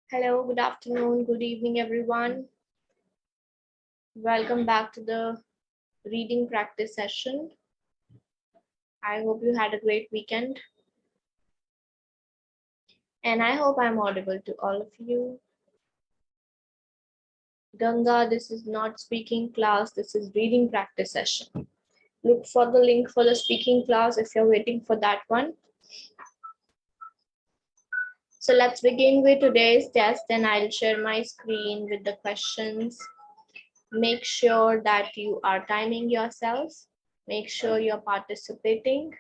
Hello, good afternoon, good evening, everyone. Welcome back to the reading practice session. I hope you had a great weekend. And I hope I'm audible to all of you. Ganga, this is not speaking class, this is reading practice session. Look for the link for the speaking class if you're waiting for that one. So let's begin with today's test, and I'll share my screen with the questions. Make sure that you are timing yourselves. Make sure you're participating.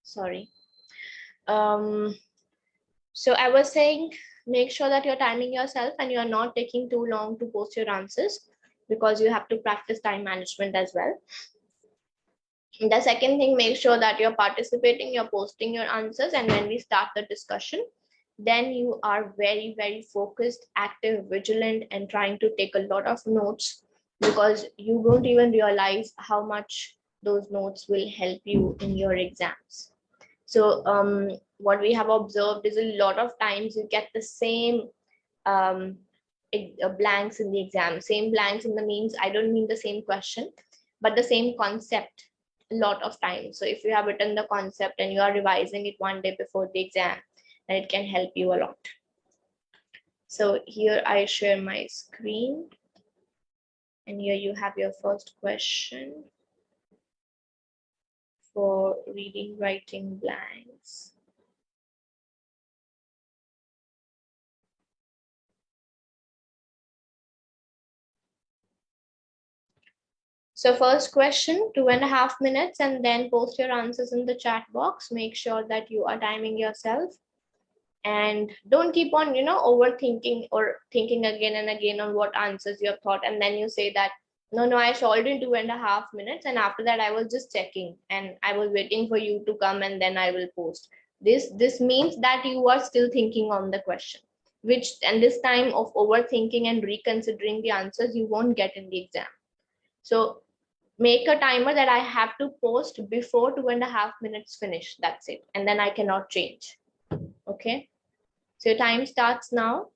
Sorry. So I was saying, make sure that you're timing yourself and you're not taking too long to post your answers, because you have to practice time management as well. And the second thing, make sure that you're participating, you're posting your answers, and when we start the discussion, then you are very, very focused, active, vigilant, and trying to take a lot of notes, because you don't even realize how much those notes will help you in your exams. So what we have observed is a lot of times you get the same blanks in the exam. Same blanks in the means, I don't mean the same question, but the same concept a lot of times. So if you have written the concept and you are revising it one day before the exam, then it can help you a lot. So here I share my screen, and here you have your first question for reading writing blanks. So first question, 2.5 minutes, and then post your answers in the chat box. Make sure that you are timing yourself, and don't keep on, overthinking or thinking again and again on what answers you have thought. And then you say that, no, I solved in 2.5 minutes. And after that, I was just checking and I was waiting for you to come and then I will post. This means that you are still thinking on the question, and this time of overthinking and reconsidering the answers, you won't get in the exam. So make a timer that I have to post before 2.5 minutes finish. That's it. And then I cannot change. Okay. So your time starts now.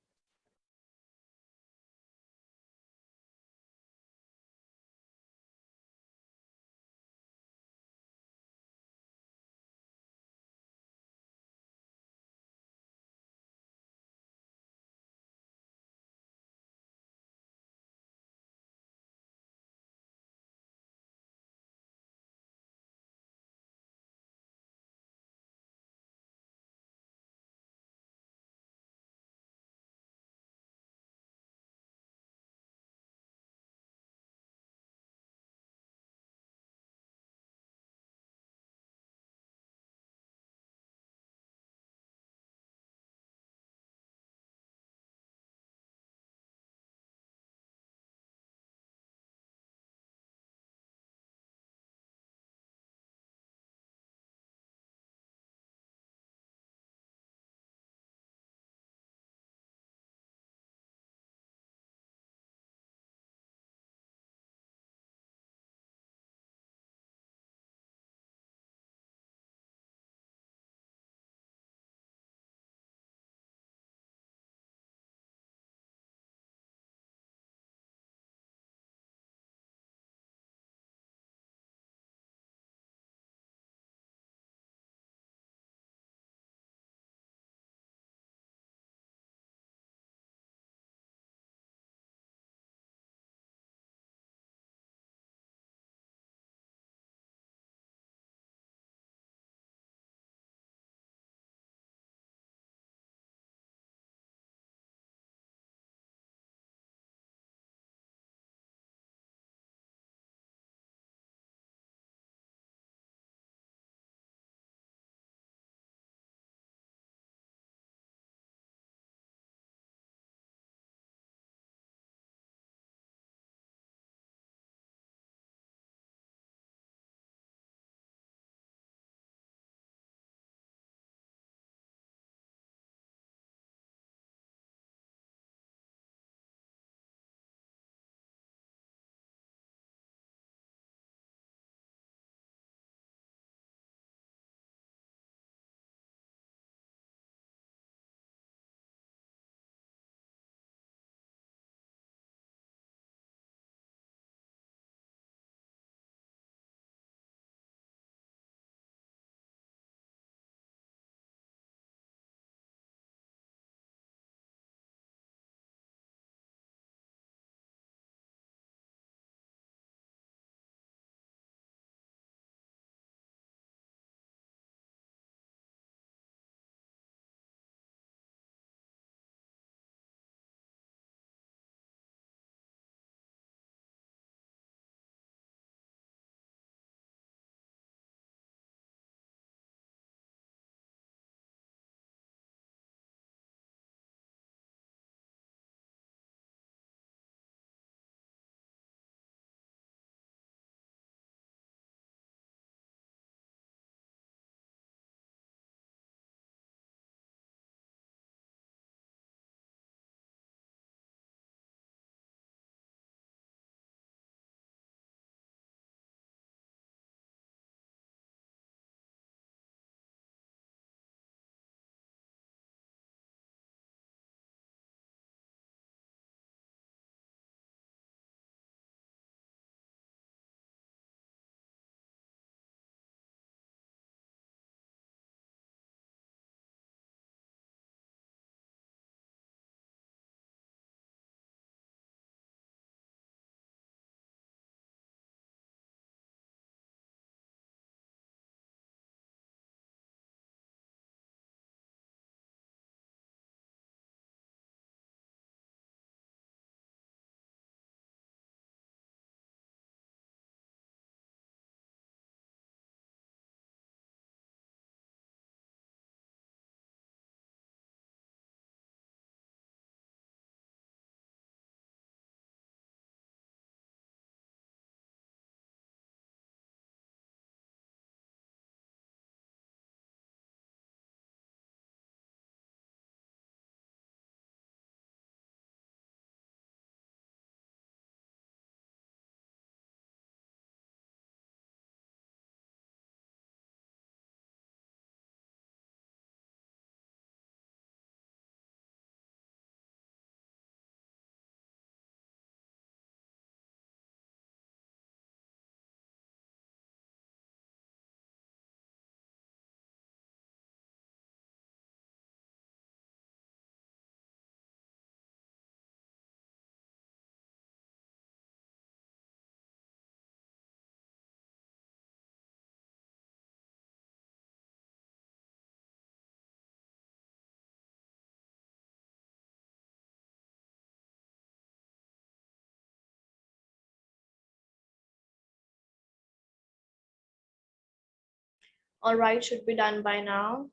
All right, should be done by now.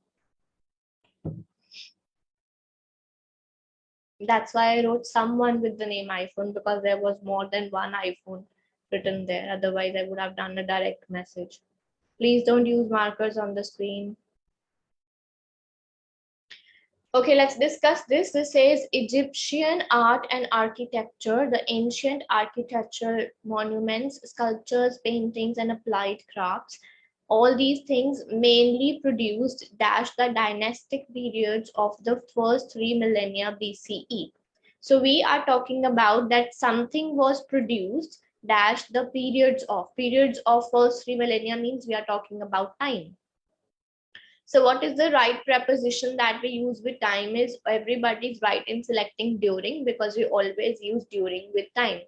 That's why I wrote someone with the name iPhone, because there was more than one iPhone written there. Otherwise, I would have done a direct message. Please don't use markers on the screen. Okay, let's discuss this. This says Egyptian art and architecture, the ancient architectural monuments, sculptures, paintings, and applied crafts. All these things mainly produced dash the dynastic periods of the first 3 millennia BCE. So we are talking about that something was produced dash the periods of first 3 millennia means we are talking about time. So what is the right preposition that we use with time is everybody's right in selecting during, because we always use during with time.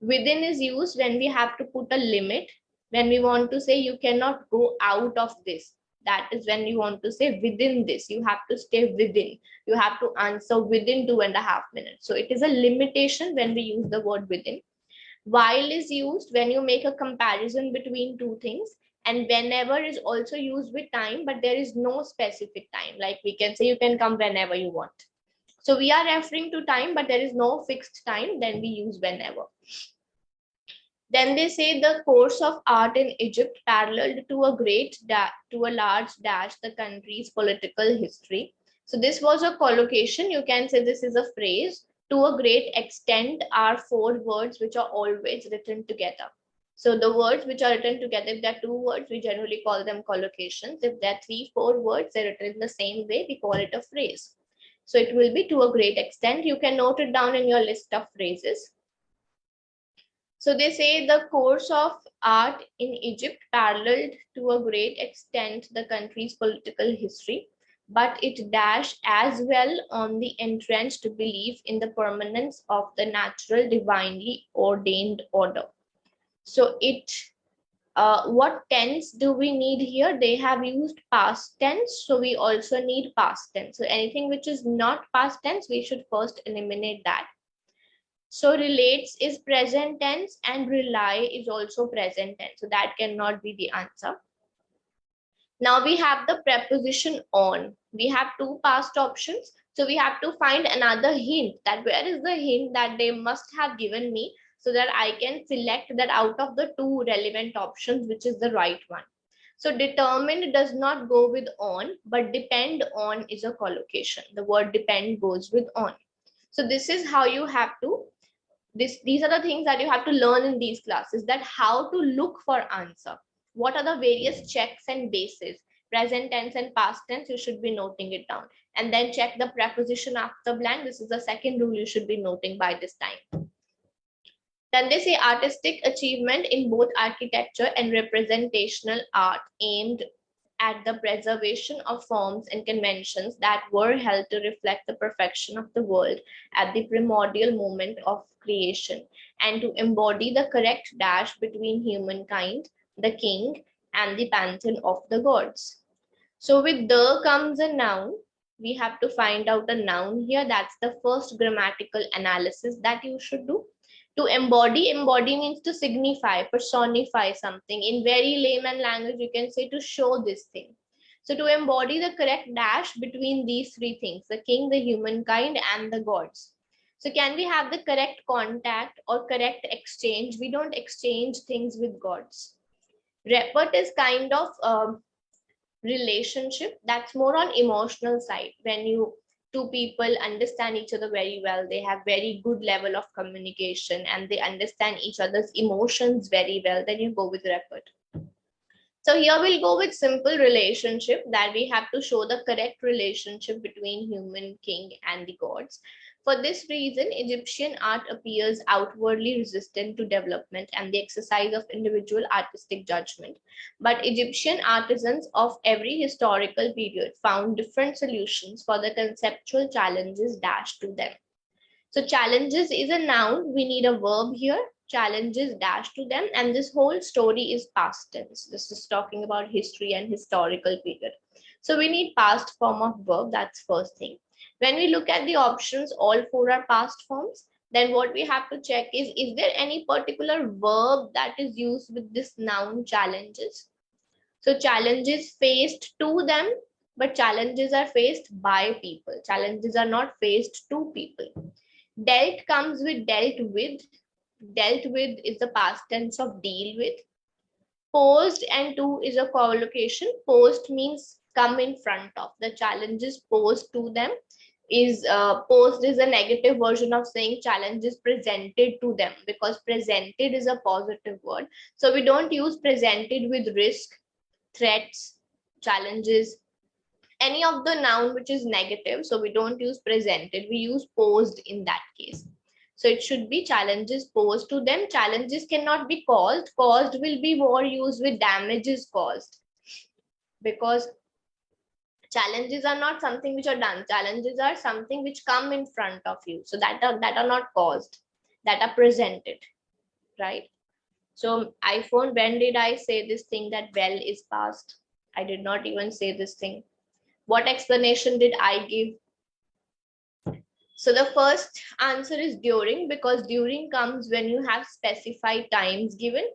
Within is used when we have to put a limit, when we want to say you cannot go out of this. That is when you want to say within this, you have to stay within. You have to answer within 2.5 minutes. So it is a limitation when we use the word within. While is used when you make a comparison between two things, and whenever is also used with time, but there is no specific time. Like we can say you can come whenever you want. So we are referring to time, but there is no fixed time, then we use whenever. Then they say the course of art in Egypt paralleled to a large dash the country's political history. So this was a collocation. You can say this is a phrase. To a great extent are 4 words which are always written together. So the words which are written together, if there are 2 words, we generally call them collocations. If there are 3, 4 words, they're written in the same way, we call it a phrase. So it will be to a great extent. You can note it down in your list of phrases. So they say the course of art in Egypt paralleled to a great extent the country's political history, but it dashed as well on the entrenched belief in the permanence of the natural divinely ordained order. So what tense do we need here? They have used past tense, so we also need past tense. So anything which is not past tense, we should first eliminate that. So relates is present tense and rely is also present tense. So that cannot be the answer. Now we have the preposition on. We have 2 past options. So we have to find another hint, that where is the hint that they must have given me, so that I can select that out of the 2 relevant options, which is the right one. So determined does not go with on, but depend on is a collocation. The word depend goes with on. So this is how you have to these are the things that you have to learn in these classes, that how to look for answer. What are the various checks and bases? Present tense and past tense, you should be noting it down. And then check the preposition after blank. This is the second rule you should be noting by this time. Then they say artistic achievement in both architecture and representational art aimed at the preservation of forms and conventions that were held to reflect the perfection of the world at the primordial moment of creation, and to embody the correct dash between humankind, the king, and the pantheon of the gods. So with the comes a noun. We have to find out a noun here. That's the first grammatical analysis that you should do. To embody means to signify, personify something. In very layman language, you can say to show this thing. So to embody the correct dash between these 3 things, the king, the humankind, and the gods. So can we have the correct contact or correct exchange? We don't exchange things with gods. Report is kind of relationship that's more on emotional side. When two people understand each other very well, they have very good level of communication and they understand each other's emotions very well, then you go with report. So here we'll go with simple relationship, that we have to show the correct relationship between human, king, and the gods. For this reason, Egyptian art appears outwardly resistant to development and the exercise of individual artistic judgment. But Egyptian artisans of every historical period found different solutions for the conceptual challenges dashed to them. So challenges is a noun. We need a verb here. Challenges dashed to them. And this whole story is past tense. This is talking about history and historical period. So we need past form of verb. That's first thing. When we look at the options, all 4 are past forms. Then what we have to check is there any particular verb that is used with this noun challenges? So challenges faced to them, but challenges are faced by people. Challenges are not faced to people. Dealt comes with dealt with. Dealt with is the past tense of deal with. Posed and to is a collocation. Posed means come in front of. The challenges posed to them is posed is a negative version of saying challenges presented to them, because presented is a positive word. So we don't use presented with risk, threats, challenges, any of the noun which is negative. So we don't use presented, we use posed in that case. So it should be challenges posed to them. Challenges cannot be caused. Caused will be more used with damages caused, because challenges are not something which are done. Challenges are something which come in front of you. So that are not caused, that are presented, right? So iPhone, when did I say this thing that well is past? I did not even say this thing. What explanation did I give? So the first answer is during, because during comes when you have specified times given.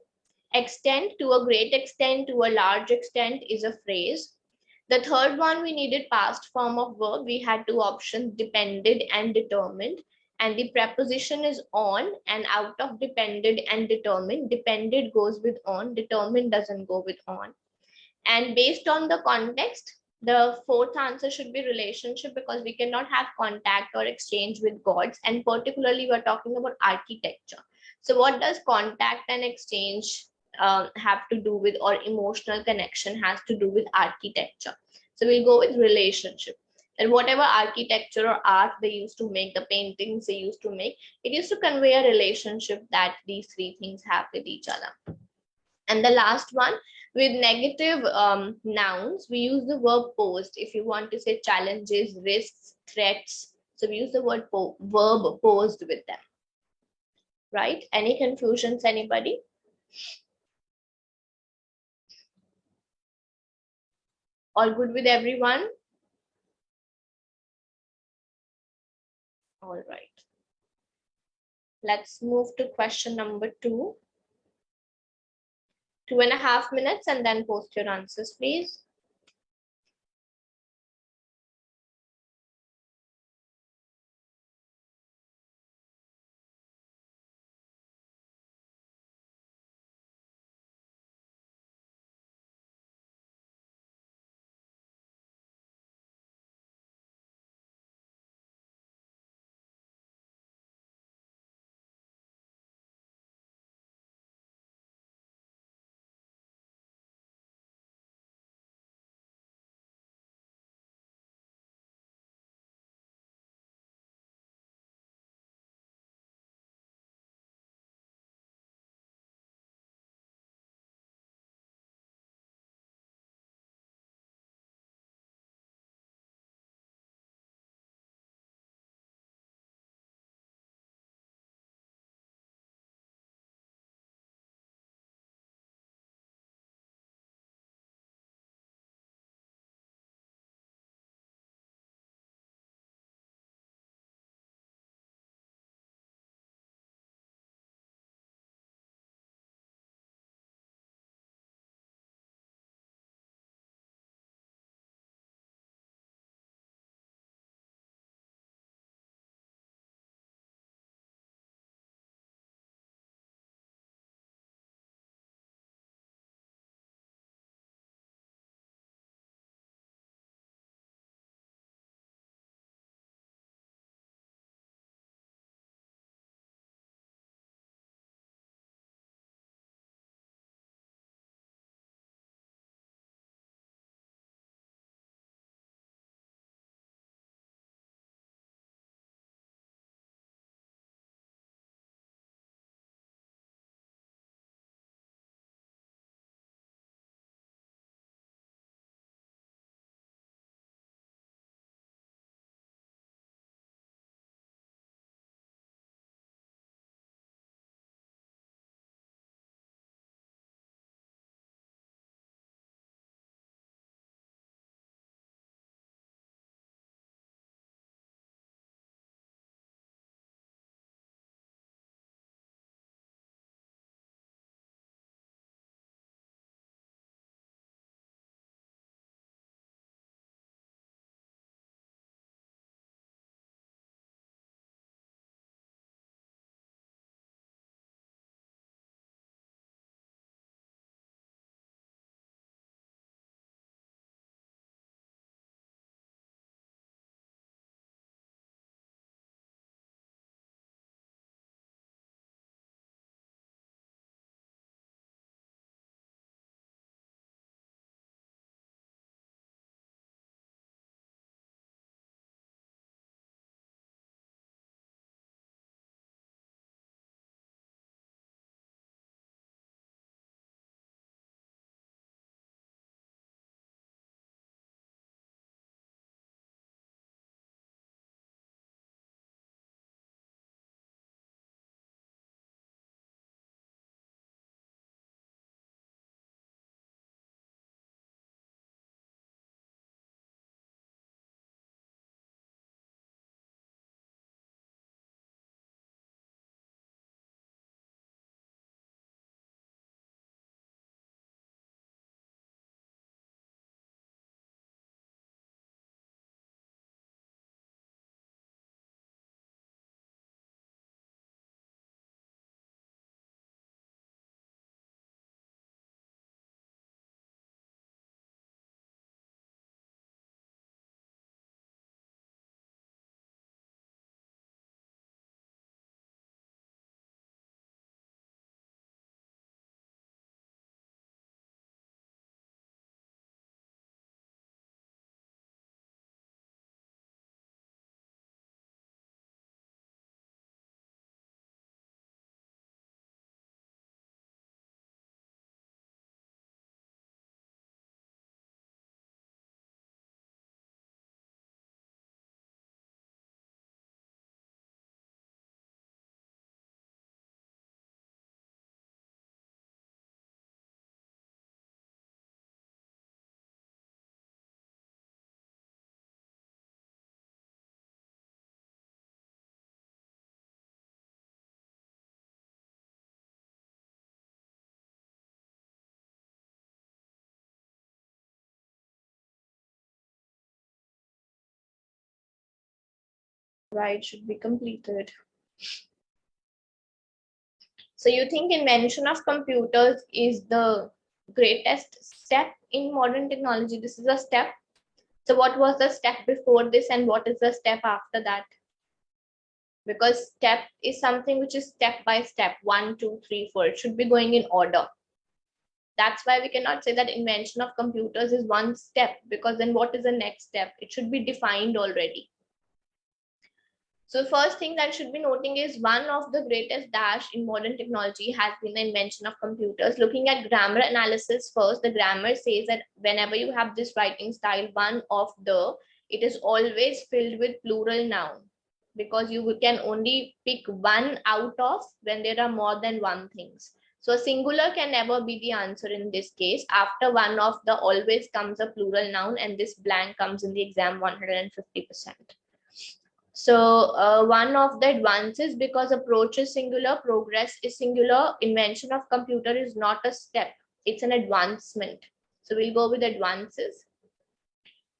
Extent, to a great extent, to a large extent is a phrase. The third one, we needed past form of verb. We had two options, depended and determined. And the preposition is on, and out of depended and determined, depended goes with on, determined doesn't go with on. And based on the context, the fourth answer should be relationship, because we cannot have contact or exchange with gods. And particularly, we're talking about architecture. So what does contact and exchange have to do with, or emotional connection has to do with architecture? So we'll go with relationship. And whatever architecture or art they used to make, the paintings they used to make, it used to convey a relationship that these three things have with each other. And the last one, with negative nouns, we use the verb posed. If you want to say challenges, risks, threats, so we use the word verb posed with them, right? Any confusions, anybody? All good with everyone? All right. Let's move to question number 2. 2.5 minutes, and then post your answers, please. Right, should be completed. So you think invention of computers is the greatest step in modern technology? This is a step. So what was the step before this and what is the step after that? Because step is something which is step by step, 1, 2, 3, 4. It should be going in order. That's why we cannot say that invention of computers is one step, because then what is the next step? It should be defined already. So first thing that should be noting is one of the greatest dash in modern technology has been the invention of computers. Looking at grammar analysis first, the grammar says that whenever you have this writing style, one of the, it is always filled with plural noun, because you can only pick one out of when there are more than one things. So singular can never be the answer in this case. After one of the always comes a plural noun, and this blank comes in the exam 150%. So one of the advances, because approach is singular, progress is singular, invention of computer is not a step, it's an advancement. So we'll go with advances.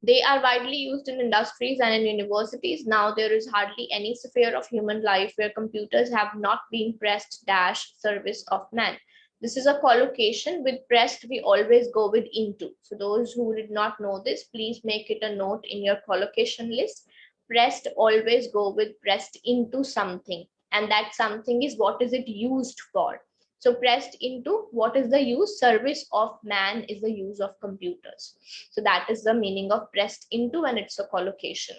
They are widely used in industries and in universities. Now there is hardly any sphere of human life where computers have not been pressed dash service of man. This is a collocation. With pressed, we always go with into. So those who did not know this, please make it a note in your collocation list. Pressed always go with pressed into something, and that something is what is it used for. So pressed into, what is the use? Service of man is the use of computers. So that is the meaning of pressed into, and it's a collocation.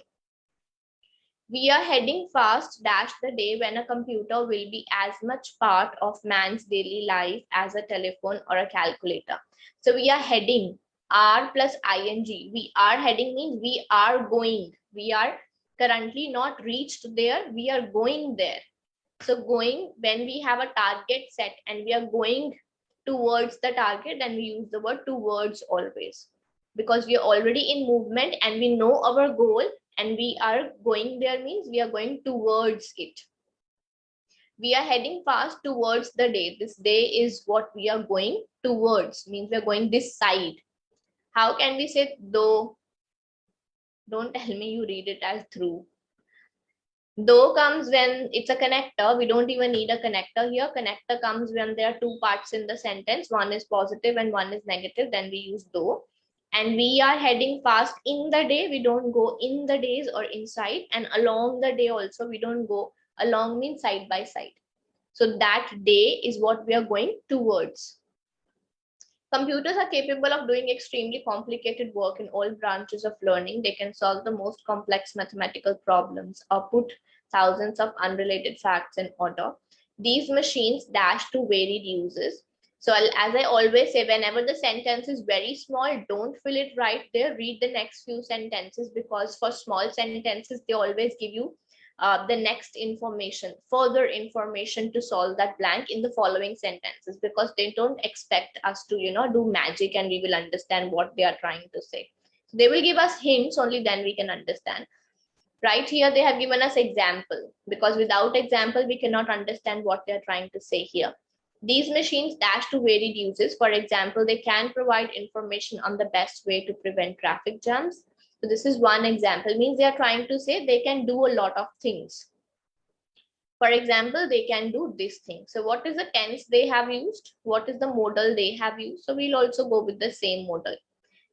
We are heading fast dash the day when a computer will be as much part of man's daily life as a telephone or a calculator. So we are heading, are plus ing. We are heading means we are going. We are currently not reached there, we are going there. So going, when we have a target set and we are going towards the target, then we use the word towards always, because we are already in movement and we know our goal, and we are going there means we are going towards it. We are heading fast towards the day. This day is what we are going towards, means we are going this side. How can we say though? Don't tell me you read it as through. Though comes when it's a connector. We don't even need a connector here. Connector comes when there are two parts in the sentence. One is positive and one is negative. Then we use though. And we are heading fast in the day. We don't go in the days or inside. And along the day also, we don't go. Along means side by side. So that day is what we are going towards. Computers are capable of doing extremely complicated work in all branches of learning. They can solve the most complex mathematical problems or put thousands of unrelated facts in order. These machines dash to varied uses. So as I always say, whenever the sentence is very small, don't fill it right there. Read the next few sentences, because for small sentences, they always give you the next information, further information to solve that blank in the following sentences, because they don't expect us to, do magic and we will understand what they are trying to say. So they will give us hints, only then we can understand. Right here, they have given us example, because without example, we cannot understand what they're trying to say here. These machines dash to varied uses. For example, they can provide information on the best way to prevent traffic jams. So this is one example, means they are trying to say they can do a lot of things. For example, they can do this thing. So what is the tense they have used? What is the modal they have used? So we'll also go with the same modal,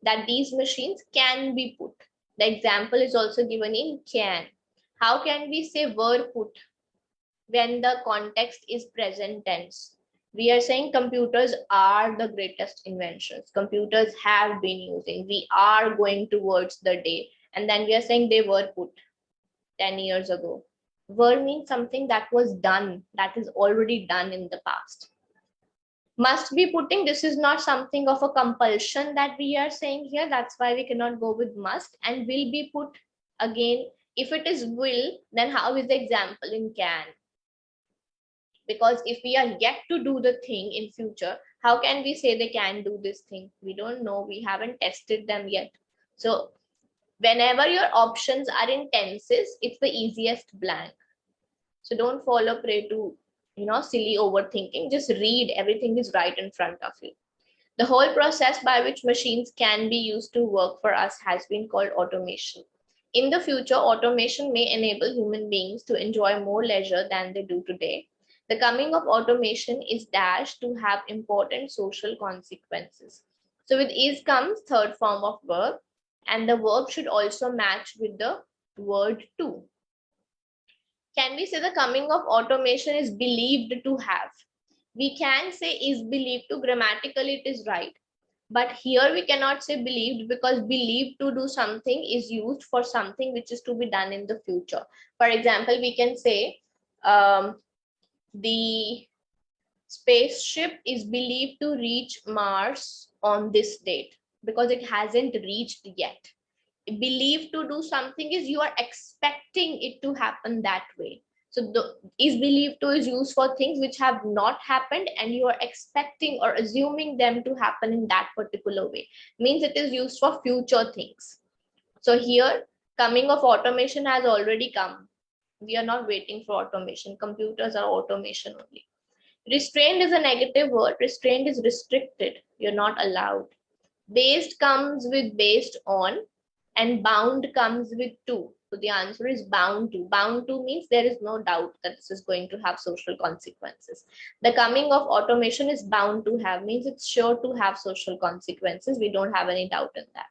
that these machines can be put. The example is also given in can. How can we say were put when the context is present tense? We are saying computers are the greatest inventions. Computers have been using. We are going towards the day. And then we are saying they were put 10 years ago. Were means something that was done, that is already done in the past. Must be putting, this is not something of a compulsion that we are saying here. That's why we cannot go with must. And will be put, again, if it is will, then how is the example in can? Because if we are yet to do the thing in future, how can we say they can do this thing? We don't know, we haven't tested them yet. So whenever your options are in tenses, it's the easiest blank. So don't fall a prey to, silly overthinking. Just read, everything is right in front of you. The whole process by which machines can be used to work for us has been called automation. In the future, automation may enable human beings to enjoy more leisure than they do today. The coming of automation is dashed to have important social consequences. So with is comes third form of verb, and the verb should also match with the word to. Can we say the coming of automation is believed to have? We can say is believed to, grammatically it is right. But here we cannot say believed, because believed to do something is used for something which is to be done in the future. For example, we can say the spaceship is believed to reach Mars on this date, because it hasn't reached yet. Believed to do something is you are expecting it to happen that way. So the is believed to is used for things which have not happened and you are expecting or assuming them to happen in that particular way. Means it is used for future things. So here, coming of automation has already come. We are not waiting for automation. Computers are automation only. Restrained is a negative word. Restrained is restricted. You're not allowed. Based comes with based on, and bound comes with to. So the answer is bound to. Bound to means there is no doubt that this is going to have social consequences. The coming of automation is bound to have, means it's sure to have social consequences. We don't have any doubt in that,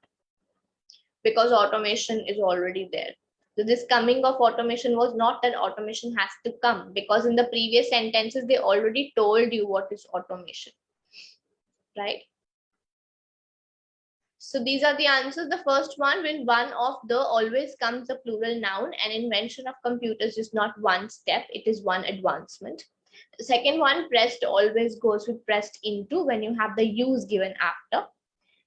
because automation is already there. So this coming of automation was not that automation has to come, because in the previous sentences they already told you what is automation, right? So these are the answers. The first one, when one of the always comes a plural noun, and invention of computers is not one step, it is one advancement. The second one, pressed always goes with pressed into when you have the use given after.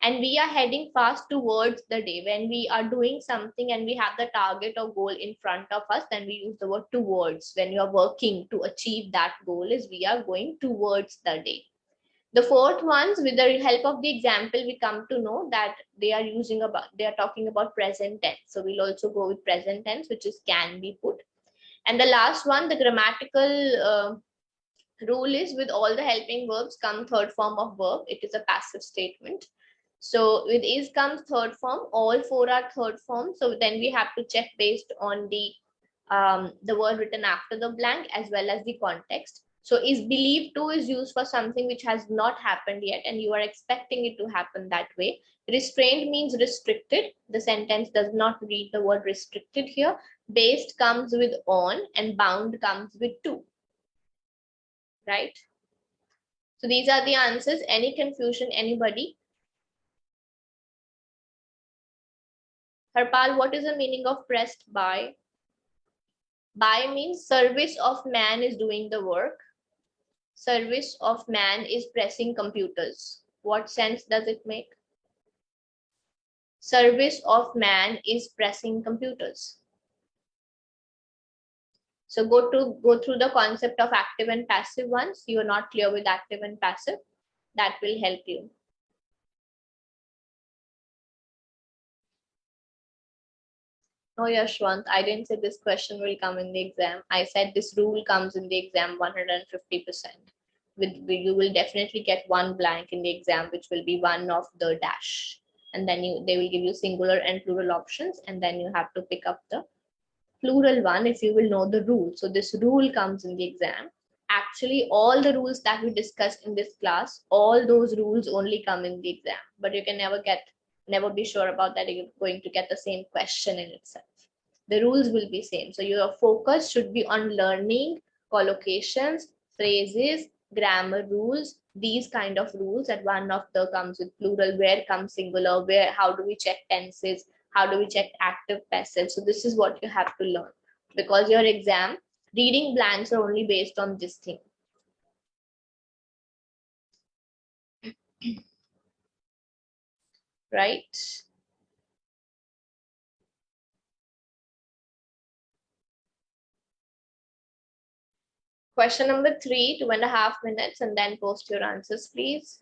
And we are heading fast towards the day. When we are doing something and we have the target or goal in front of us, then we use the word towards. When you are working to achieve that goal, is we are going towards the day. The fourth ones, with the help of the example, we come to know that they are talking about present tense. So we'll also go with present tense, which is can be put. And the last one, the grammatical rule is, with all the helping verbs come third form of verb. It is a passive statement. So with is comes third form. All four are third form. So then we have to check based on the word written after the blank as well as the context. So is believed to is used for something which has not happened yet and you are expecting it to happen that way. Restrained means restricted. The sentence does not read the word restricted here. Based comes with on and bound comes with to. Right? So these are the answers. Any confusion, anybody? Harpal, what is the meaning of pressed by? By means service of man is doing the work. Service of man is pressing computers. What sense does it make? Service of man is pressing computers. So go through the concept of active and passive once. You are not clear with active and passive. That will help you. No, Yashwant, I didn't say this question will come in the exam. I said this rule comes in the exam 150%. You will definitely get one blank in the exam, which will be one of the dash. And then they will give you singular and plural options. And then you have to pick up the plural one if you will know the rule. So this rule comes in the exam. Actually, all the rules that we discussed in this class, all those rules only come in the exam. But you can never be sure about that you're going to get the same question in itself. The rules will be same. So your focus should be on learning collocations, phrases, grammar rules, these kind of rules. That one of the comes with plural, where comes singular, where, how do we check tenses, how do we check active passive. So this is what you have to learn, because your exam reading blanks are only based on this thing. Right? Question number 3, 2.5 minutes, and then post your answers, please.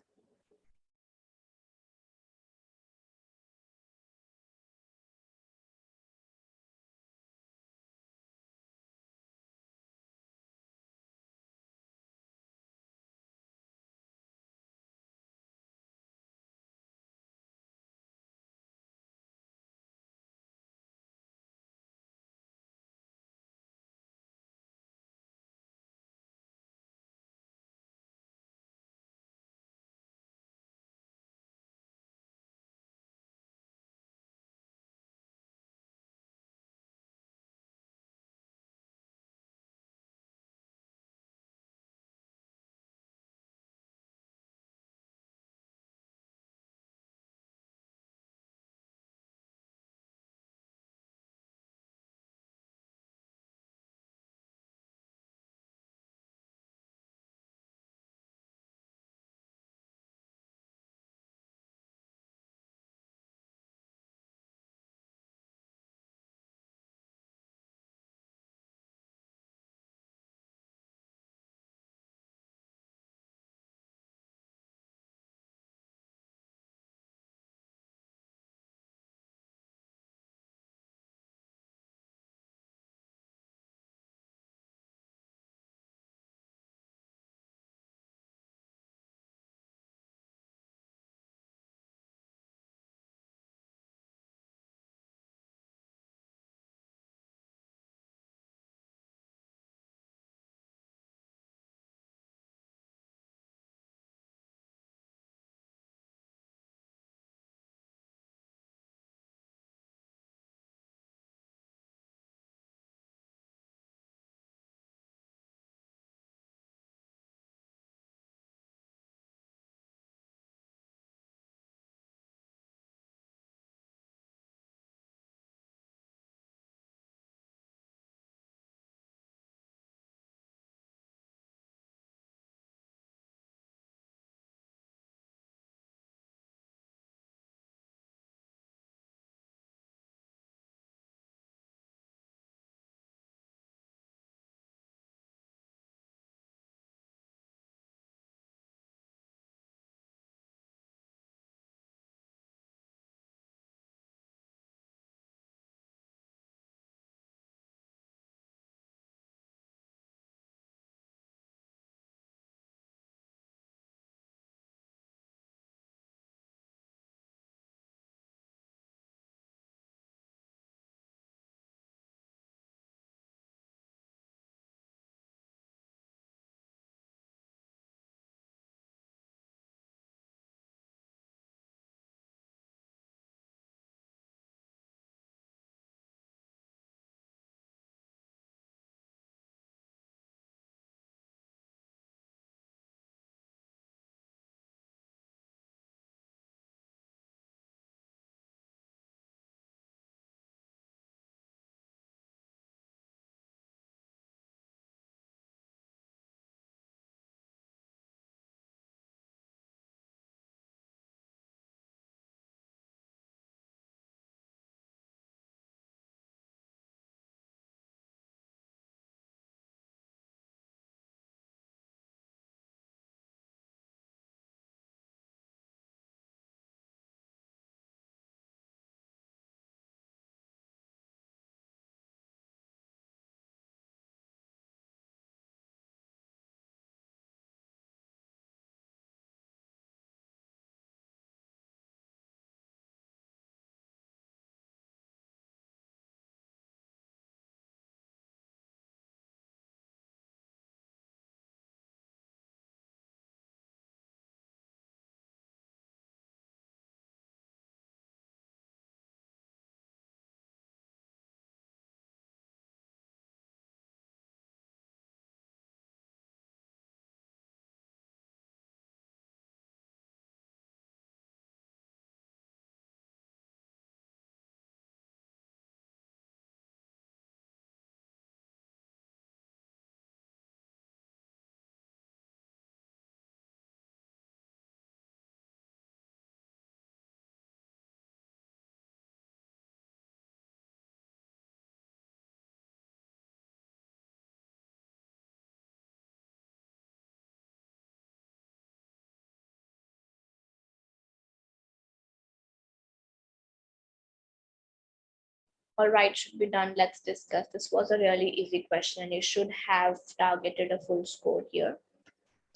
All right, should be done. Let's discuss. This was a really easy question and you should have targeted a full score here.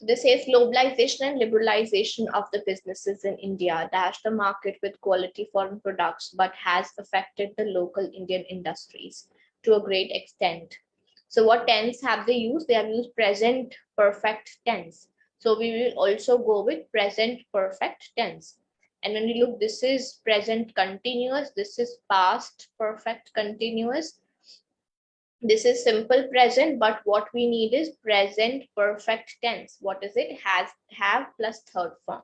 This says globalization and liberalization of the businesses in India dash the market with quality foreign products, but has affected the local Indian industries to a great extent. So what tense have they used? They have used present perfect tense. So we will also go with present perfect tense. And when we look, this is present continuous, this is past perfect continuous. This is simple present, but what we need is present perfect tense. What is it? Has, have plus third form.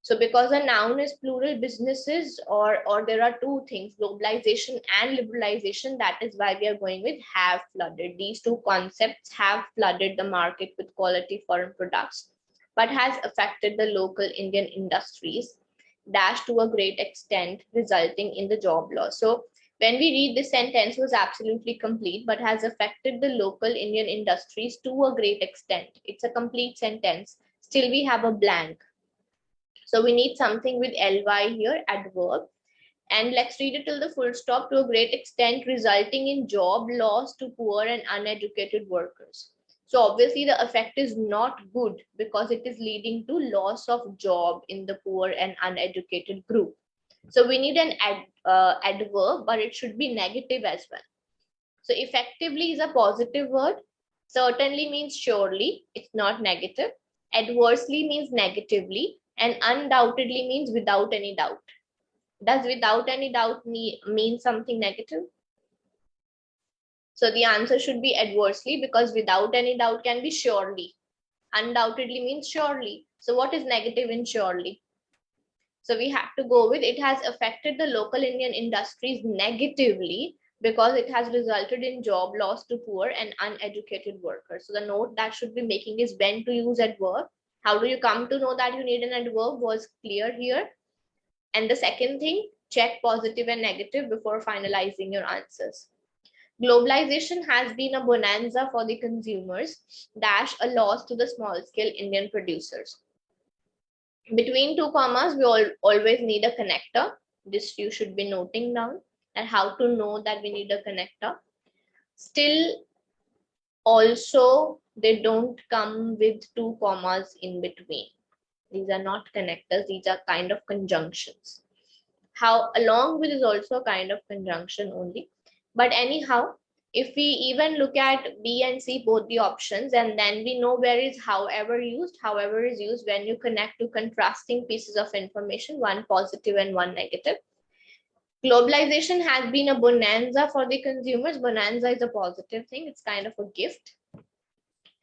So because a noun is plural businesses, or there are two things, globalization and liberalization, that is why we are going with have flooded. These two concepts have flooded the market with quality foreign products, but has affected the local Indian industries dash to a great extent, resulting in the job loss. So when we read this sentence was absolutely complete, but has affected the local Indian industries to a great extent. It's a complete sentence. Still we have a blank. So we need something with ly here, adverb. And let's read it till the full stop. To a great extent, resulting in job loss to poor and uneducated workers. So obviously the effect is not good because it is leading to loss of job in the poor and uneducated group. So we need an adverb, but it should be negative as well. So effectively is a positive word. Certainly means surely, it's not negative. Adversely means negatively, and undoubtedly means without any doubt. Does without any doubt mean something negative? So the answer should be adversely, because without any doubt can be surely. Undoubtedly means surely. So what is negative in surely? So we have to go with it has affected the local Indian industries negatively because it has resulted in job loss to poor and uneducated workers. So the note that should be making is when to use adverb. How do you come to know that you need an adverb was clear here. And the second thing, check positive and negative before finalizing your answers. Globalization has been a bonanza for the consumers, dash a loss to the small scale Indian producers. Between two commas, we always need a connector. This you should be noting down, and how to know that we need a connector. Still, also, they don't come with two commas in between. These are not connectors, these are kind of conjunctions. How along with is also a kind of conjunction only. But anyhow, if we even look at B and C, both the options, and then we know where is however used. However is used when you connect two contrasting pieces of information, one positive and one negative. Globalization has been a bonanza for the consumers. Bonanza is a positive thing. It's kind of a gift.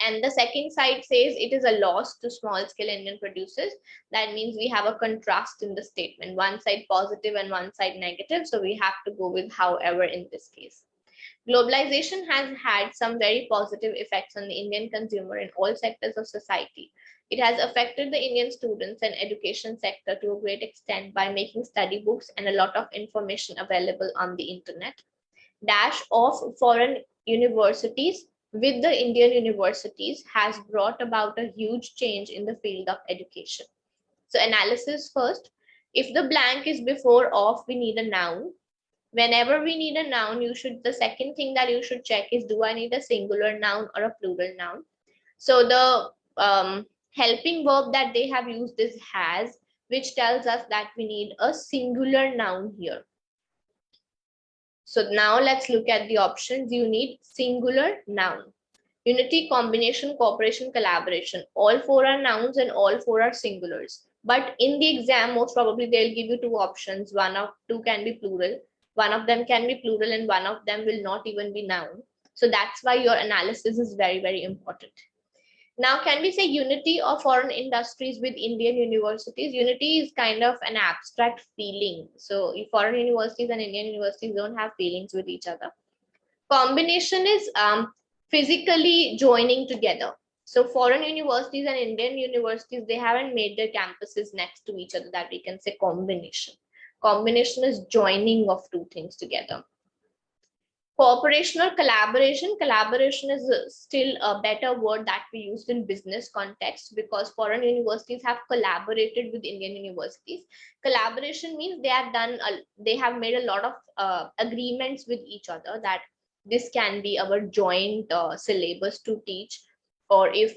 And the second side says it is a loss to small scale Indian producers. That means we have a contrast in the statement, one side positive and one side negative. So we have to go with however in this case. Globalization has had some very positive effects on the Indian consumer in all sectors of society. It has affected the Indian students and education sector to a great extent by making study books and a lot of information available on the internet. Dash of foreign universities with the Indian universities has brought about a huge change in the field of education. So analysis first. If the blank is before of, we need a noun. Whenever we need a noun, the second thing that you should check is, do I need a singular noun or a plural noun? So the helping verb that they have used is has, which tells us that we need a singular noun here. So now let's look at the options. You need singular noun. Unity, combination, cooperation, collaboration. All four are nouns and all four are singulars. But in the exam, most probably they'll give you two options. One of two can be plural. One of them can be plural and one of them will not even be noun. So that's why your analysis is very, very important. Now, can we say unity of foreign industries with Indian universities? Unity is kind of an abstract feeling. So foreign universities and Indian universities don't have feelings with each other. Combination is physically joining together. So foreign universities and Indian universities, they haven't made their campuses next to each other that we can say combination. Combination is joining of two things together. Cooperation or collaboration. Collaboration is still a better word that we use in business context, because foreign universities have collaborated with Indian universities. Collaboration means they have made a lot of agreements with each other that this can be our joint syllabus to teach, or if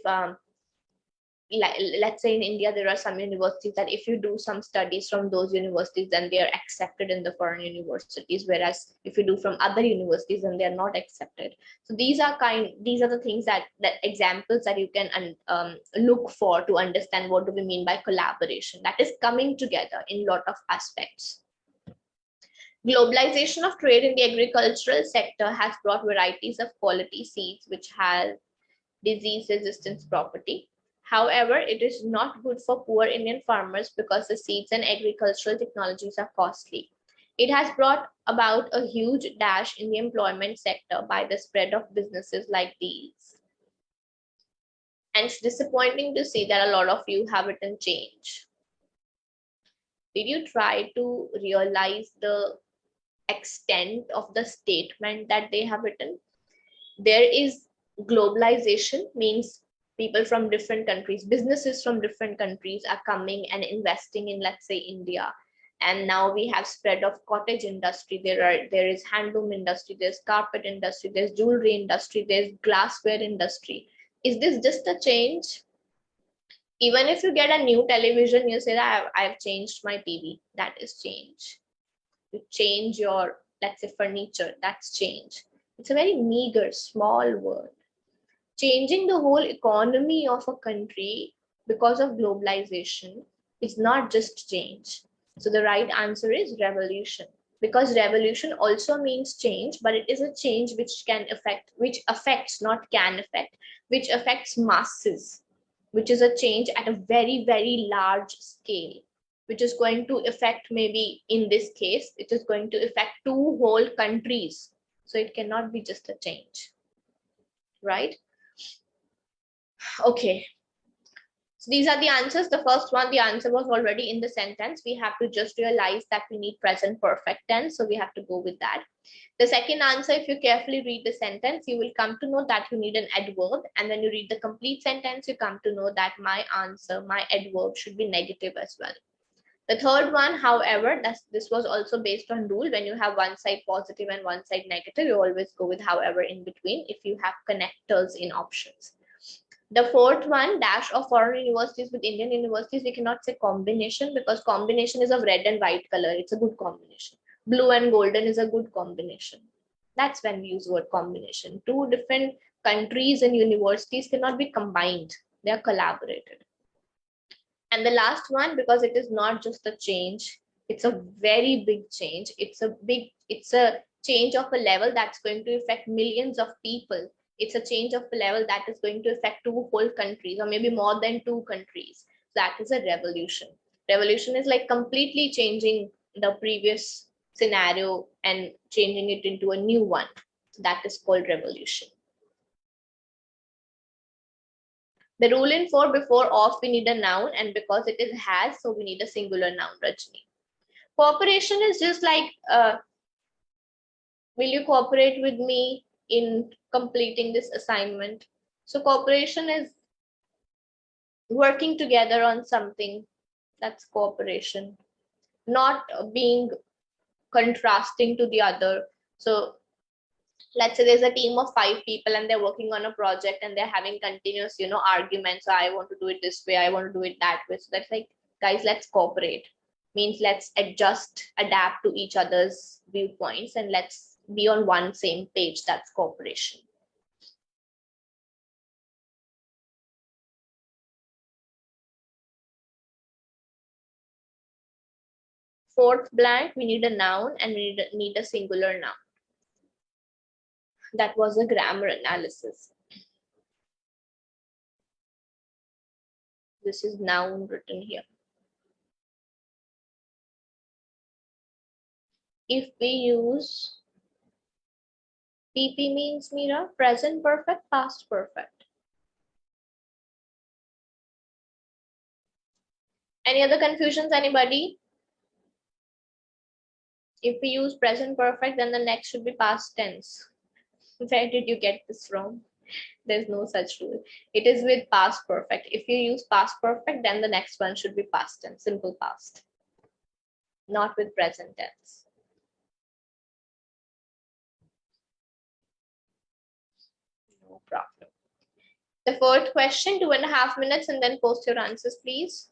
let's say in India, there are some universities that if you do some studies from those universities, then they are accepted in the foreign universities. Whereas if you do from other universities, then they are not accepted. So these are the things that examples that you can look for to understand what do we mean by collaboration. That is coming together in lot of aspects. Globalization of trade in the agricultural sector has brought varieties of quality seeds which have disease resistance property. However, it is not good for poor Indian farmers because the seeds and agricultural technologies are costly. It has brought about a huge dash in the employment sector by the spread of businesses like these. And it's disappointing to see that a lot of you have written change. Did you try to realize the extent of the statement that they have written? There is globalization, means people from different countries, businesses from different countries are coming and investing in, let's say, India. And now we have spread of cottage industry. There is handloom industry, there's carpet industry, there's jewelry industry, there's glassware industry. Is this just a change? Even if you get a new television, you say that I've changed my TV. That is change. You change your, let's say, furniture. That's change. It's a very meager, small word. Changing the whole economy of a country because of globalization is not just change. So the right answer is revolution, because revolution also means change, but it is a change which affects masses, which is a change at a very, very large scale, which is going to affect, maybe in this case, it is going to affect 2 whole countries. So it cannot be just a change, right? Okay. So these are the answers. The first one, the answer was already in the sentence. We have to just realize that we need present perfect tense. So we have to go with that. The second answer, if you carefully read the sentence, you will come to know that you need an adverb. And when you read the complete sentence, you come to know that my answer, my adverb should be negative as well. The third one, however, this was also based on rule. When you have one side positive and one side negative, you always go with however in between if you have connectors in options. The fourth one, dash of foreign universities with Indian universities, we cannot say combination, because combination is of red and white color. It's a good combination. Blue and golden is a good combination. That's when we use word combination. 2 different countries and universities cannot be combined. They are collaborated. And the last one, because it is not just a change, it's a very big change. It's a change of a level that's going to affect millions of people. It's a change of a level that is going to affect 2 whole countries, or maybe more than 2 countries. That is a revolution. Revolution is like completely changing the previous scenario and changing it into a new one. That is called revolution. The rule in 4, before of, we need a noun, and because it is has, so we need a singular noun, Rajni. Cooperation is just like, will you cooperate with me in completing this assignment? So cooperation is working together on something. That's cooperation. Not being contrasting to the other. So let's say there's a team of 5 people and they're working on a project and they're having continuous, arguments. So I want to do it this way, I want to do it that way. So that's like, guys, let's cooperate. Means let's adjust, adapt to each other's viewpoints, and let's be on one same page. That's cooperation. Fourth blank, we need a noun and we need a singular noun. That was a grammar analysis. This is noun written here. If we use PP means, Mira, present perfect, past perfect. Any other confusions, anybody? If we use present perfect, then the next should be past tense. Where did you get this from? There's no such rule. It is with past perfect. If you use past perfect, then the next one should be past tense, simple past, not with present tense. No problem. The fourth question, 2.5 minutes, and then post your answers, please.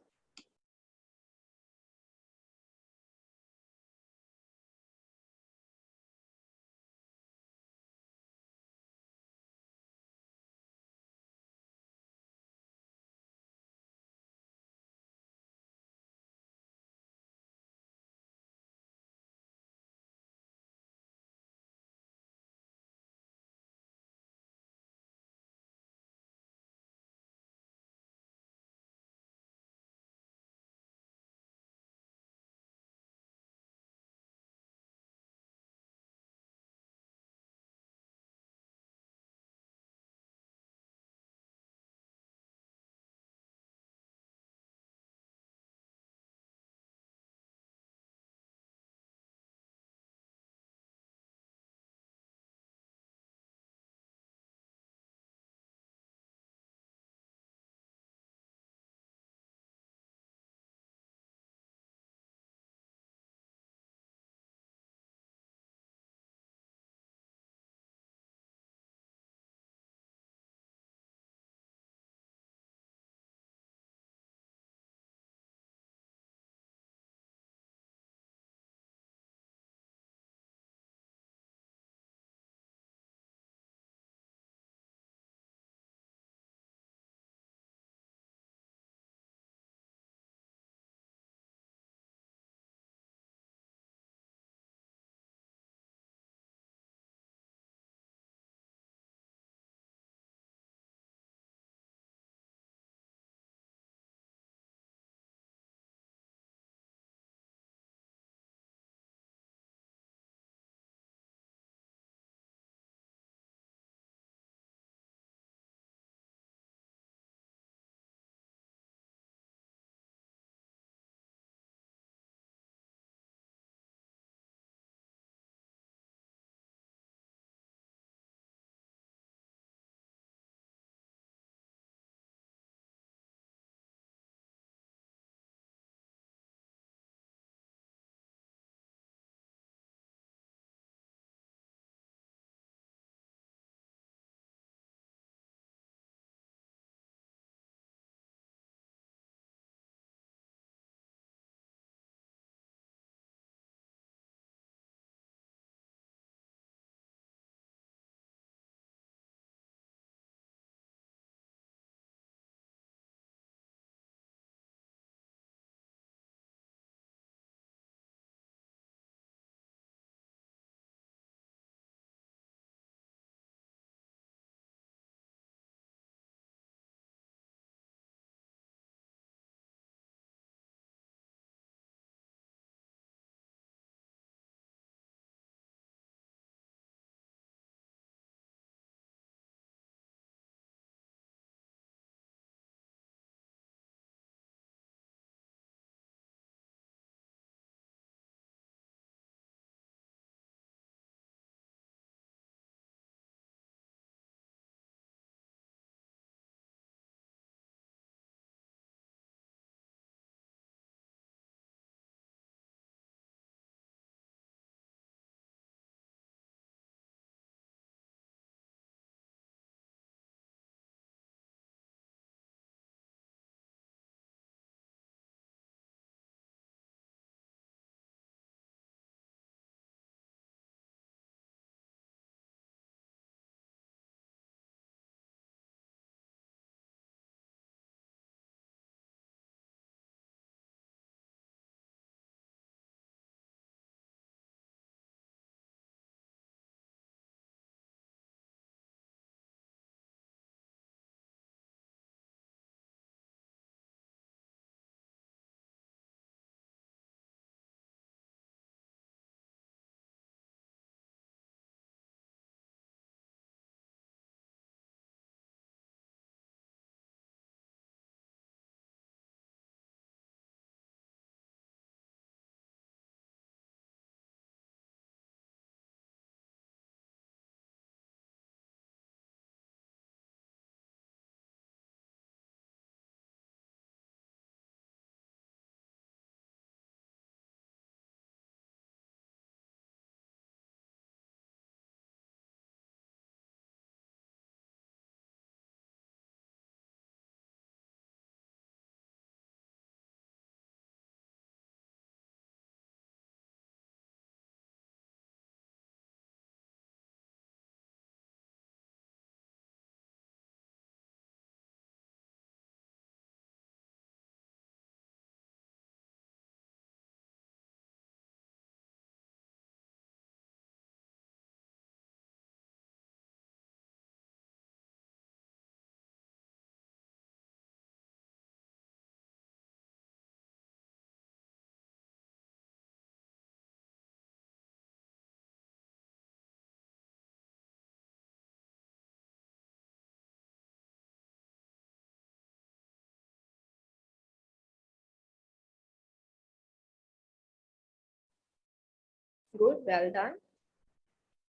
Good, well done.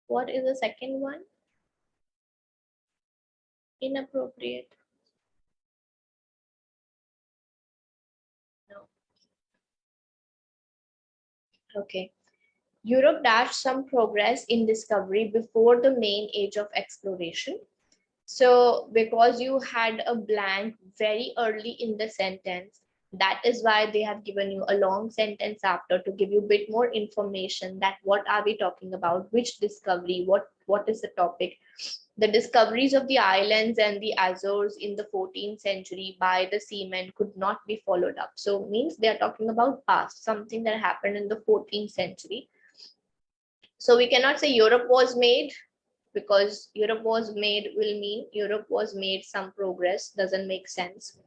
What is the second one? Inappropriate. No. Okay. Europe dashed some progress in discovery before the main age of exploration. So because you had a blank very early in the sentence, that is why they have given you a long sentence after to give you a bit more information that what are we talking about, which discovery, what is the topic. The discoveries of the islands and the Azores in the 14th century by the seamen could not be followed up. So means they are talking about past, something that happened in the 14th century. So we cannot say Europe was made, because Europe was made will mean Europe was made some progress, doesn't make sense,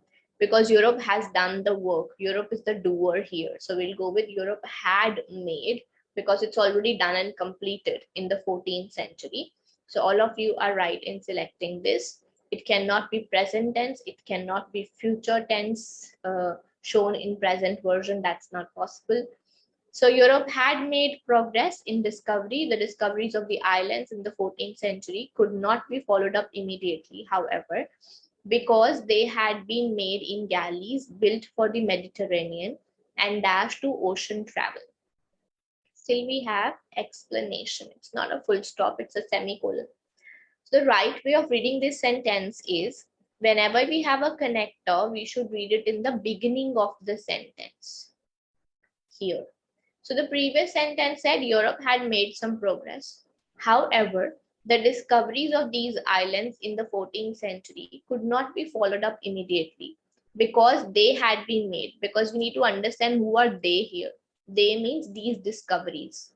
because Europe has done the work. Europe is the doer here. So we'll go with Europe had made, because it's already done and completed in the 14th century. So all of you are right in selecting this. It cannot be present tense. It cannot be future tense shown in present version. That's not possible. So Europe had made progress in discovery. The discoveries of the islands in the 14th century could not be followed up immediately, however, because they had been made in galleys built for the Mediterranean and dashed to ocean travel. Still we have explanation. It's not a full stop, it's a semicolon. So the right way of reading this sentence is, whenever we have a connector, we should read it in the beginning of the sentence here. So the previous sentence said Europe had made some progress. However, the discoveries of these islands in the 14th century could not be followed up immediately because they had been made. Because we need to understand who are they here. They means these discoveries.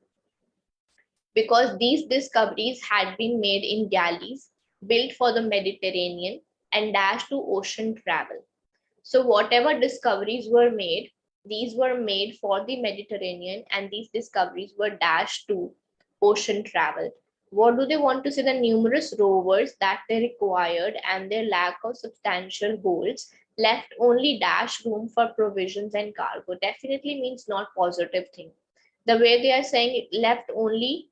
Because these discoveries had been made in galleys built for the Mediterranean and dashed to ocean travel. So whatever discoveries were made, these were made for the Mediterranean, and these discoveries were dashed to ocean travel. What do they want to say? The numerous rovers that they required and their lack of substantial holds left only dash room for provisions and cargo. Definitely means not positive thing. The way they are saying it, left only,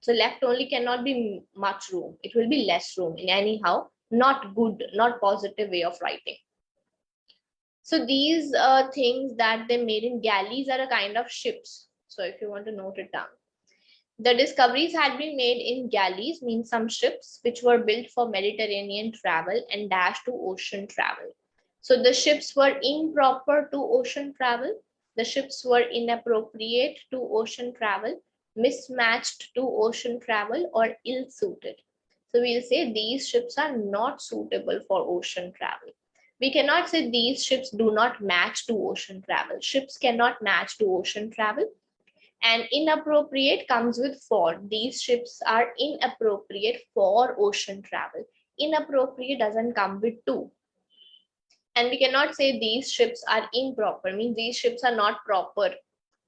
so left only cannot be much room. It will be less room in anyhow, not good, not positive way of writing. So these things that they made in galleys are a kind of ships. So if you want to note it down. The discoveries had been made in galleys, means some ships which were built for Mediterranean travel and dashed to ocean travel. So the ships were improper to ocean travel. The ships were inappropriate to ocean travel, mismatched to ocean travel, or ill-suited. So we'll say these ships are not suitable for ocean travel. We cannot say these ships do not match to ocean travel. Ships cannot match to ocean travel. And inappropriate comes with for. These ships are inappropriate for ocean travel. Inappropriate doesn't come with to. And we cannot say these ships are improper, means these ships are not proper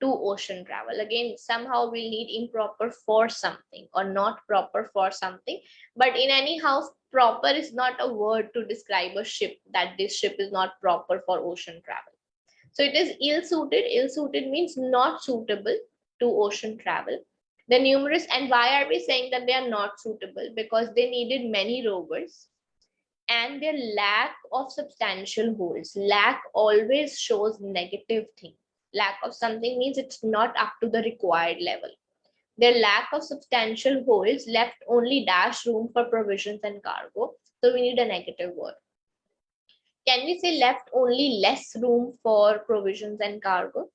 to ocean travel. Again, somehow we'll need improper for something or not proper for something. But in anyhow, proper is not a word to describe a ship, that this ship is not proper for ocean travel. So it is ill-suited. Ill-suited means not suitable to ocean travel. The numerous, and why are we saying that they are not suitable? Because they needed many rovers and their lack of substantial holds. Lack always shows negative thing. Lack of something means it's not up to the required level. Their lack of substantial holds left only dash room for provisions and cargo. So we need a negative word. Can we say left only less room for provisions and cargo?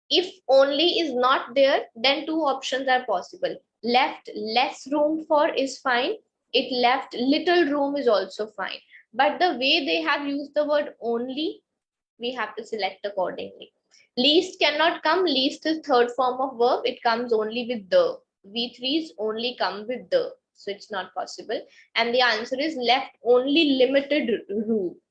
If only is not there, then two options are possible. Left less room for is fine. It left little room is also fine. But the way they have used the word only, we have to select accordingly. Least cannot come. Least is third form of verb. It comes only with the. V3s only come with the. So it's not possible. And the answer is left only limited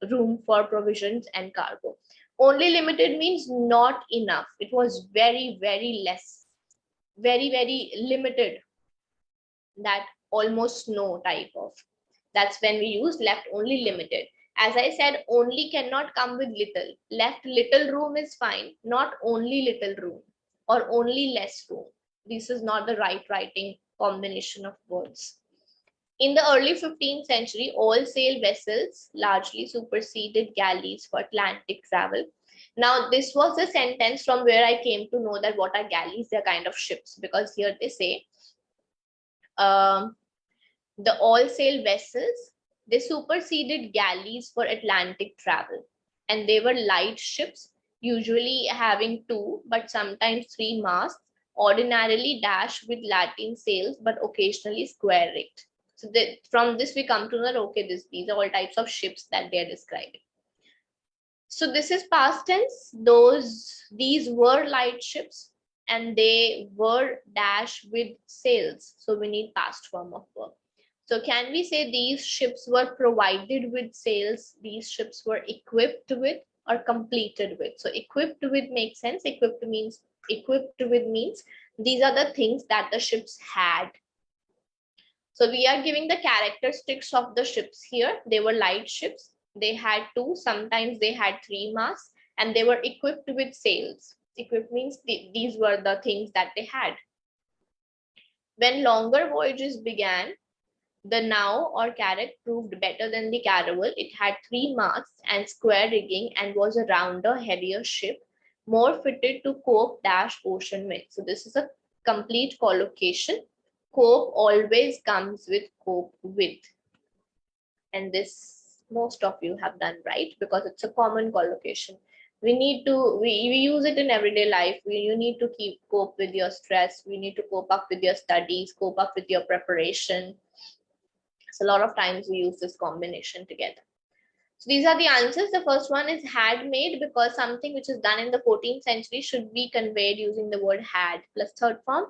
room for provisions and cargo. Only limited means not enough. It was very, very less. Very, very limited. That almost no type of. That's when we use left only limited. As I said, only cannot come with little. Left little room is fine, not only little room or only less room. This is not the right writing combination of words. In the early 15th century, all sail vessels largely superseded galleys for Atlantic travel. Now, this was a sentence from where I came to know that what are galleys? They're kind of ships, because here they say the all sail vessels, they superseded galleys for Atlantic travel. And they were light ships, usually having two, but sometimes three masts, ordinarily dashed with Latin sails, but occasionally square rigged. So from this we come to know that, okay, these are all types of ships that they are describing. So this is past tense. These were light ships and they were dashed with sails. So we need past form of verb. So can we say these ships were provided with sails? These ships were equipped with or completed with. So equipped with makes sense. Equipped with means these are the things that the ships had. So we are giving the characteristics of the ships here. They were light ships. They had two, sometimes they had three masts, and they were equipped with sails. Equipped means these were the things that they had. When longer voyages began, the now or carrack proved better than the caravel. It had three masts and square rigging and was a rounder, heavier ship, more fitted to cope ocean winds. So this is a complete collocation. Cope always comes with cope with. And this most of you have done right because it's a common collocation. We need to, we use it in everyday life. You need to cope with your stress. We need to cope up with your studies, cope up with your preparation. So a lot of times we use this combination together. So these are the answers. The first one is had made, because something which is done in the 14th century should be conveyed using the word had plus third form.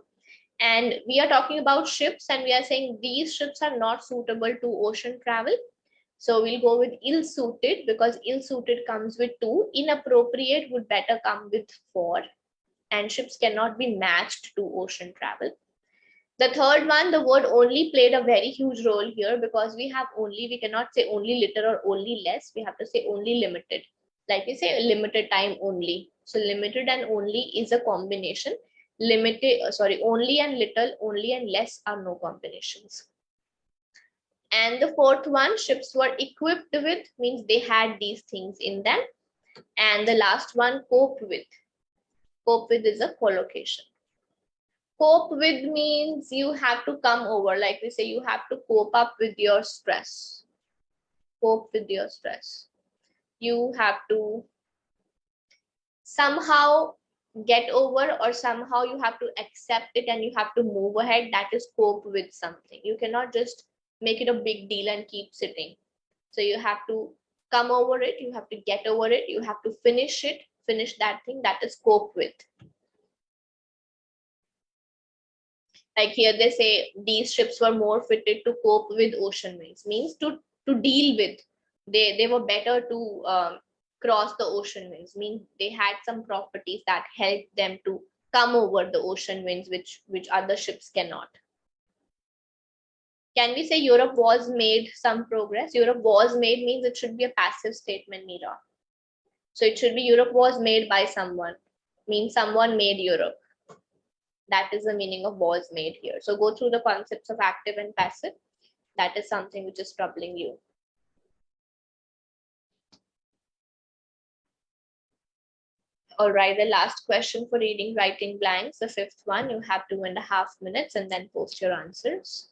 And we are talking about ships and we are saying these ships are not suitable to ocean travel. So we'll go with ill-suited, because ill-suited comes with two. Inappropriate would better come with four. And ships cannot be matched to ocean travel. The third one, the word only played a very huge role here, because we have only, we cannot say only little or only less. We have to say only limited. Like we say limited time only. So limited and only is a combination. Only and little, only and less are no combinations. And the fourth one, ships were equipped with, means they had these things in them. And the last one, cope with. Cope with is a collocation. Cope with means you have to come over, like we say, you have to cope up with your stress. Cope with your stress. You have to somehow get over, or somehow you have to accept it and you have to move ahead. That is cope with something. You cannot just make it a big deal and keep sitting. So you have to come over it, you have to get over it, you have to finish that thing. That is cope with. Like here they say these ships were more fitted to cope with ocean winds, means to deal with. They were better to cross the ocean winds, means they had some properties that helped them to come over the ocean winds, which other ships cannot. Can we say Europe was made some progress? Europe was made means it should be a passive statement, Neera. So it should be Europe was made by someone, means someone made Europe. That is the meaning of was made here. So go through the concepts of active and passive. That is something which is troubling you. All right, the last question for reading writing blanks, the fifth one. You have 2.5 minutes and then post your answers.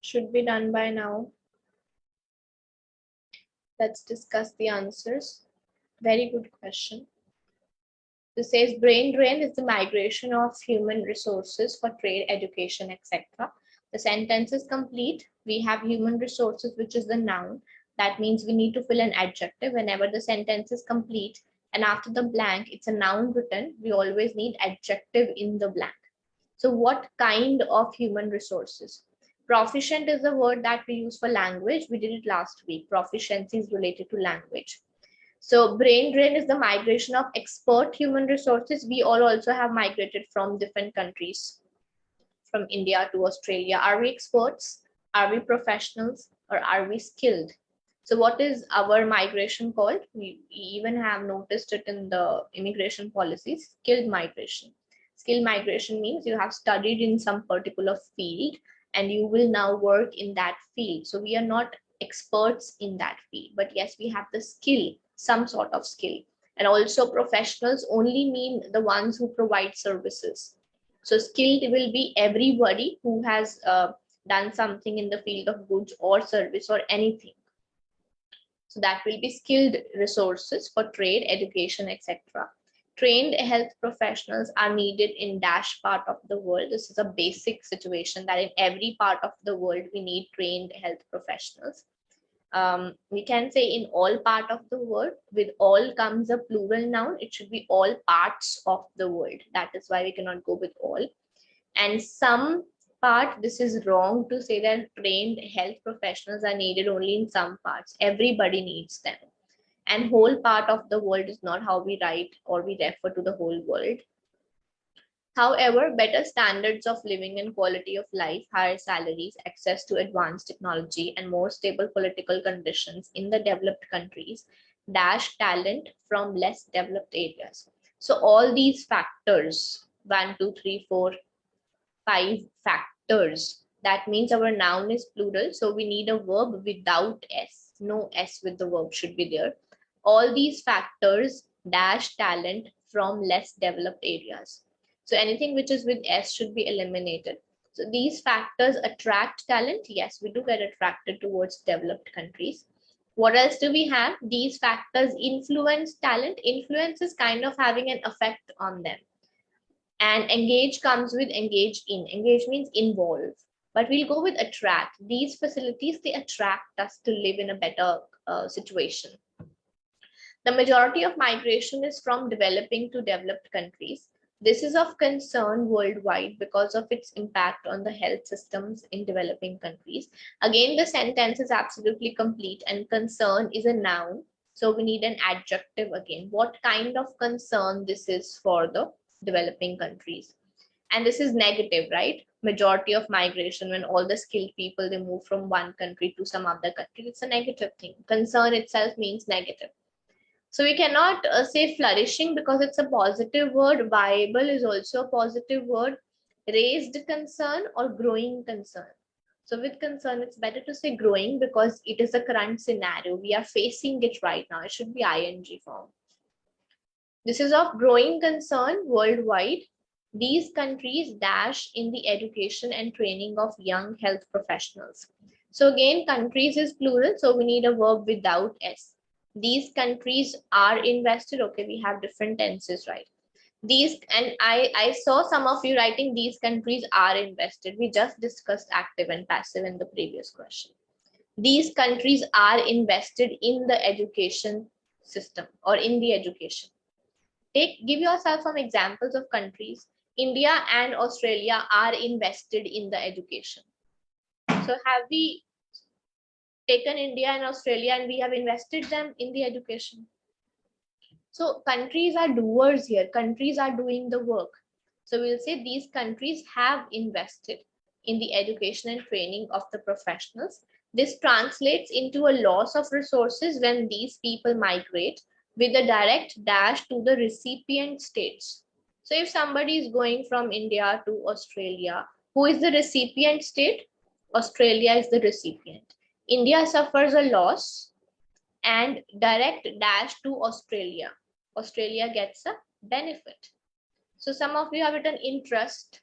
Should be done by now. Let's discuss the answers. Very good question. This says brain drain is the migration of human resources for trade, education, etc. The sentence is complete. We have human resources, which is the noun. That means we need to fill an adjective whenever the sentence is complete. And after the blank, it's a noun written. We always need adjective in the blank. So what kind of human resources? Proficient is the word that we use for language. We did it last week. Proficiency is related to language. So brain drain is the migration of expert human resources. We all also have migrated from different countries, from India to Australia. Are we experts? Are we professionals? Or are we skilled? So what is our migration called? We even have noticed it in the immigration policies, skilled migration. Skilled migration means you have studied in some particular field and you will now work in that field. So we are not experts in that field, but yes, we have the skill, some sort of skill. And also professionals only mean the ones who provide services. So skilled will be everybody who has done something in the field of goods or service or anything. So that will be skilled resources for trade, education, etc. Trained health professionals are needed in dash part of the world. This is a basic situation that in every part of the world we need trained health professionals. We can say in all part of the world. With all comes a plural noun. It should be all parts of the world. That is why we cannot go with all. And some part, this is wrong to say that trained health professionals are needed only in some parts. Everybody needs them. And whole part of the world is not how we write or we refer to the whole world. However, better standards of living and quality of life, higher salaries, access to advanced technology, and more stable political conditions in the developed countries dash talent from less developed areas. So all these factors, 1, 2, 3, 4, 5 factors. That means our noun is plural. So we need a verb without S. No S with the verb should be there. All these factors dash talent from less developed areas. So anything which is with S should be eliminated. So these factors attract talent. Yes, we do get attracted towards developed countries. What else do we have? These factors influence talent. Influence is kind of having an effect on them. And engage comes with engage in. Engage means involve. But we'll go with attract. These facilities, they attract us to live in a better situation. The majority of migration is from developing to developed countries. This is of concern worldwide because of its impact on the health systems in developing countries. Again, the sentence is absolutely complete and concern is a noun. So we need an adjective again. What kind of concern this is for the developing countries? And this is negative, right? Majority of migration, when all the skilled people, they move from one country to some other country, it's a negative thing. Concern itself means negative. So we cannot say flourishing because it's a positive word. Viable is also a positive word. Raised concern or growing concern. So with concern, it's better to say growing because it is the current scenario. We are facing it right now. It should be ing form. This is of growing concern worldwide. These countries dash in the education and training of young health professionals. So again, countries is plural. So we need a verb without S. These countries are invested. Okay, we have different tenses, right? These, and I saw some of you writing these countries are invested. We just discussed active and passive in the previous question. These countries are invested in the education system or in the education. Give yourself some examples of countries. India and Australia are invested in the education. So have we taken India and Australia and we have invested them in the education? So countries are doers here. Countries are doing the work. So we'll say these countries have invested in the education and training of the professionals. This translates into a loss of resources when these people migrate with a direct dash to the recipient states. So if somebody is going from India to Australia, who is the recipient state? Australia is the recipient. India suffers a loss and direct dash to Australia. Australia gets a benefit. So some of you have written interest.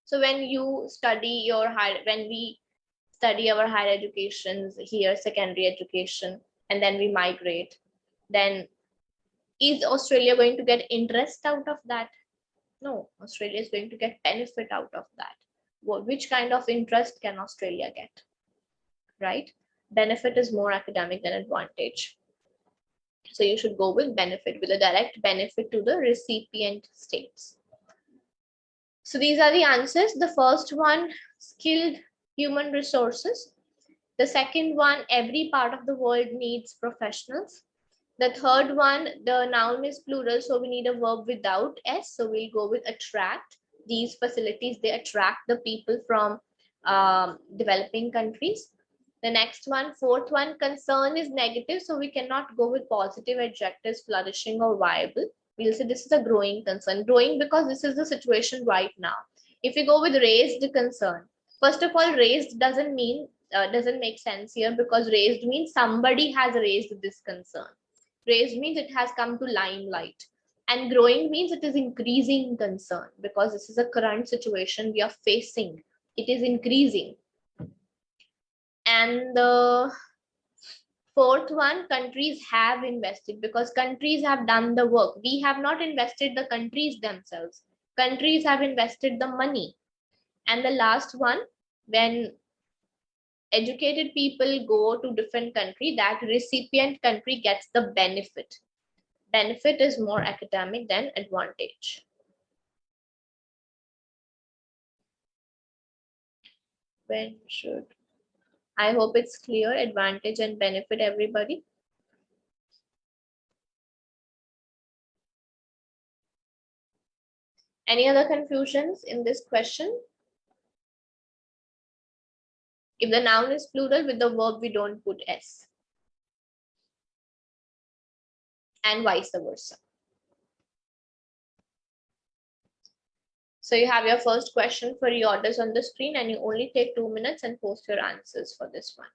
So when you study your when we study our higher educations here, secondary education, and then we migrate, then is Australia going to get interest out of that? No, Australia is going to get benefit out of that. Which kind of interest can Australia get? Right? Benefit is more academic than advantage. So you should go with benefit, with a direct benefit to the recipient states. So these are the answers. The first one, skilled human resources. The second one, every part of the world needs professionals. The third one, the noun is plural, so we need a verb without s. So we'll go with attract. These facilities, they attract the people from developing countries. The next one, fourth one, concern is negative, so we cannot go with positive adjectives, flourishing or viable. We'll say this is a growing concern. Growing because this is the situation right now. If you go with raised concern, first of all, raised doesn't mean doesn't make sense here, because raised means somebody has raised this concern. Raised means it has come to limelight, and growing means it is increasing concern, because this is a current situation we are facing. It is increasing. And the fourth one, countries have invested, because countries have done the work. We have not invested, the countries themselves. Countries have invested the money. And the last one, when educated people go to different country, that recipient country gets the benefit. Benefit is more academic than advantage. When should, I hope it's clear, advantage and benefit, everybody. Any other confusions in this question? If the noun is plural, with the verb we don't put s, and vice versa. So you have your first question for reorders on the screen, and you only take 2 minutes and post your answers for this one.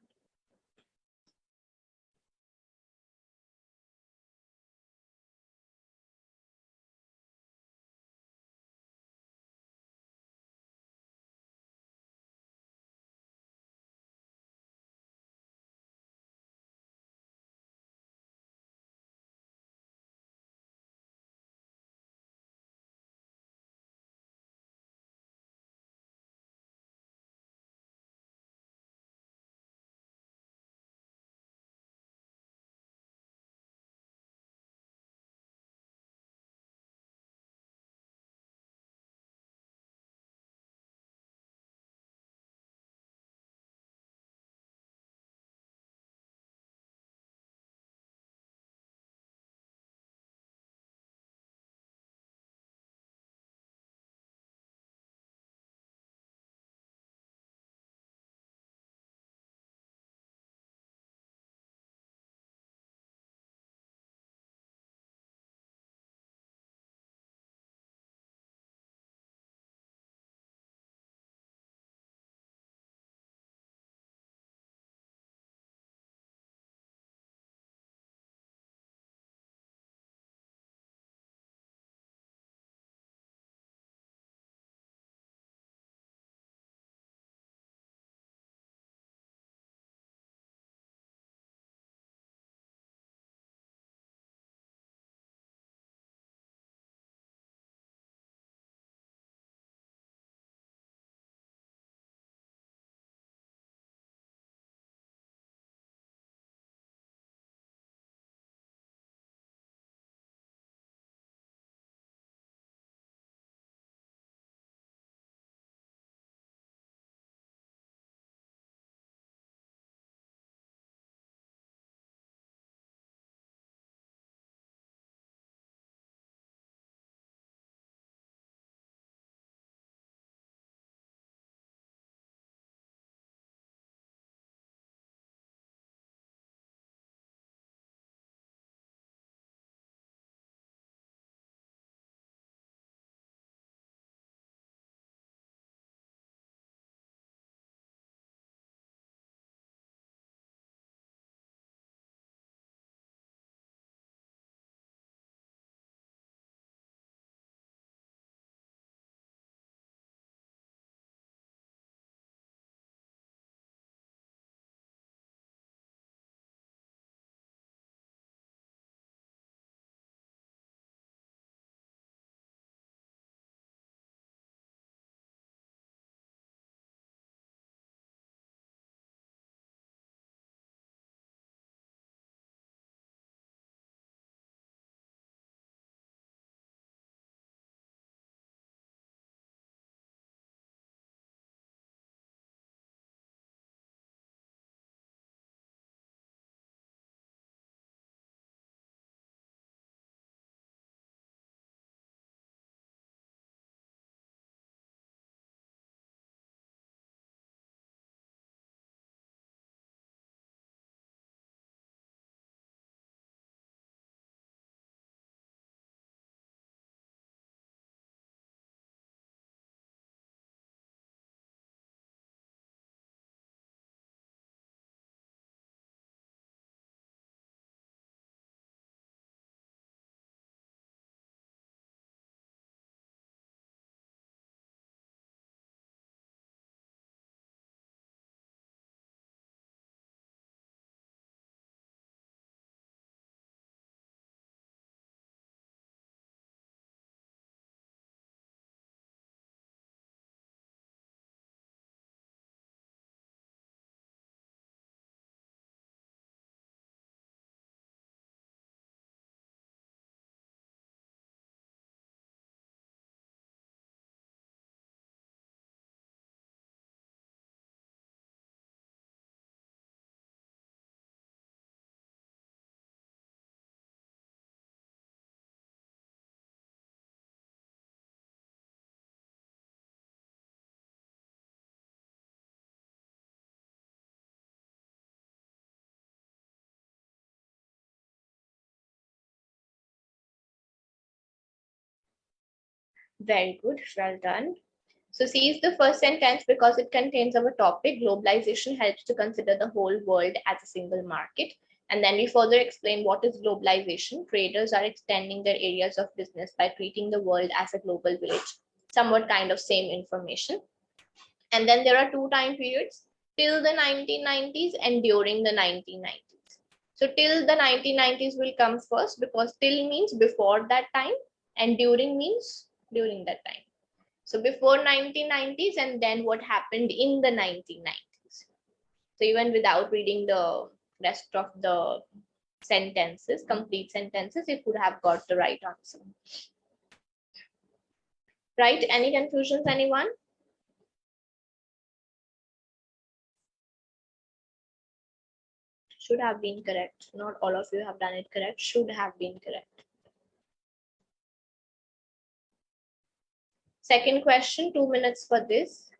Very good. Well done. So C is the first sentence because it contains our topic. Globalization helps to consider the whole world as a single market. And then we further explain what is globalization. Traders are extending their areas of business by treating the world as a global village. Somewhat kind of same information. And then there are two time periods, till the 1990s and during the 1990s. So till the 1990s will come first because till means before that time and during means during that time. So before 1990s and then what happened in the 1990s. So even without reading the rest of the sentences, complete sentences, you could have got the right answer. Right? Any confusions, anyone? Should have been correct. Not all of you have done it correct. Should have been correct. Second question, 2 minutes for this.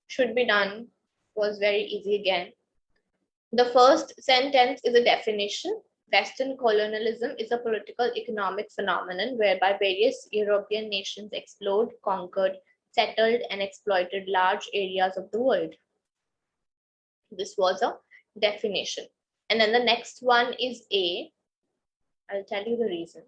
Should be done. Was very easy again. The first sentence is a definition. Western colonialism is a political economic phenomenon whereby various European nations explored, conquered, settled, and exploited large areas of the world. This was a definition. And then the next one is A. I'll tell you the reason.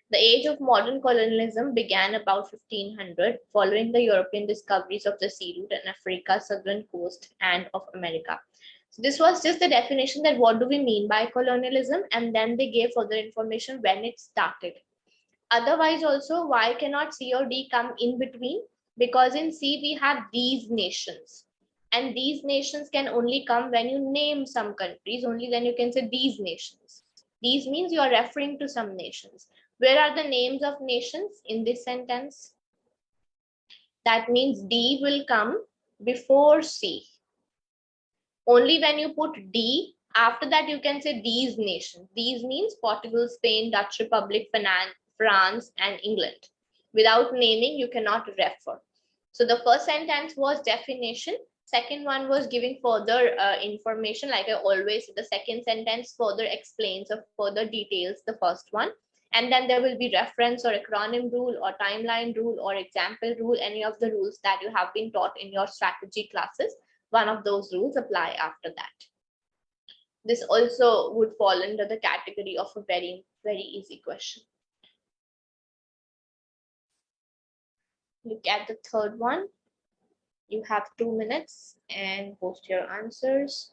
The age of modern colonialism began about 1500 following the European discoveries of the sea route in Africa's southern coast and of America. So this was just the definition that what do we mean by colonialism, and then they gave further information when it started. Otherwise also, why cannot C or D come in between? Because in C we have these nations, and these nations can only come when you name some countries, only then you can say these nations. These means you are referring to some nations. Where are the names of nations in this sentence? That means D will come before C. Only when you put D, after that you can say these nations. These means Portugal, Spain, Dutch Republic, France, and England. Without naming, you cannot refer. So the first sentence was definition. Second one was giving further information. Like I always, the second sentence further explains or further details the first one. And then there will be reference or acronym rule or timeline rule or example rule, any of the rules that you have been taught in your strategy classes. One of those rules apply after that. This also would fall under the category of a very, very easy question. Look at the third one. You have 2 minutes and post your answers.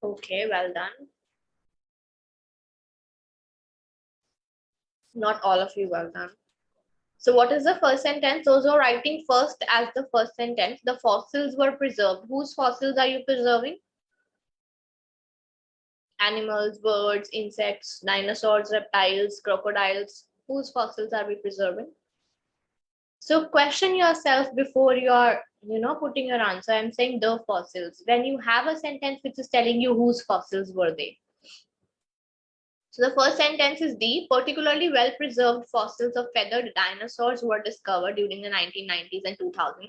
Okay, well done. Not all of you, well done. So what is the first sentence? Those who are writing first as the first sentence, the fossils were preserved. Whose fossils are you preserving? Animals, birds, insects, dinosaurs, reptiles, crocodiles. Whose fossils are we preserving? So question yourself before you're, putting your answer. I'm saying the fossils. When you have a sentence which is telling you whose fossils were they. So the first sentence is D. Particularly well-preserved fossils of feathered dinosaurs were discovered during the 1990s and 2000.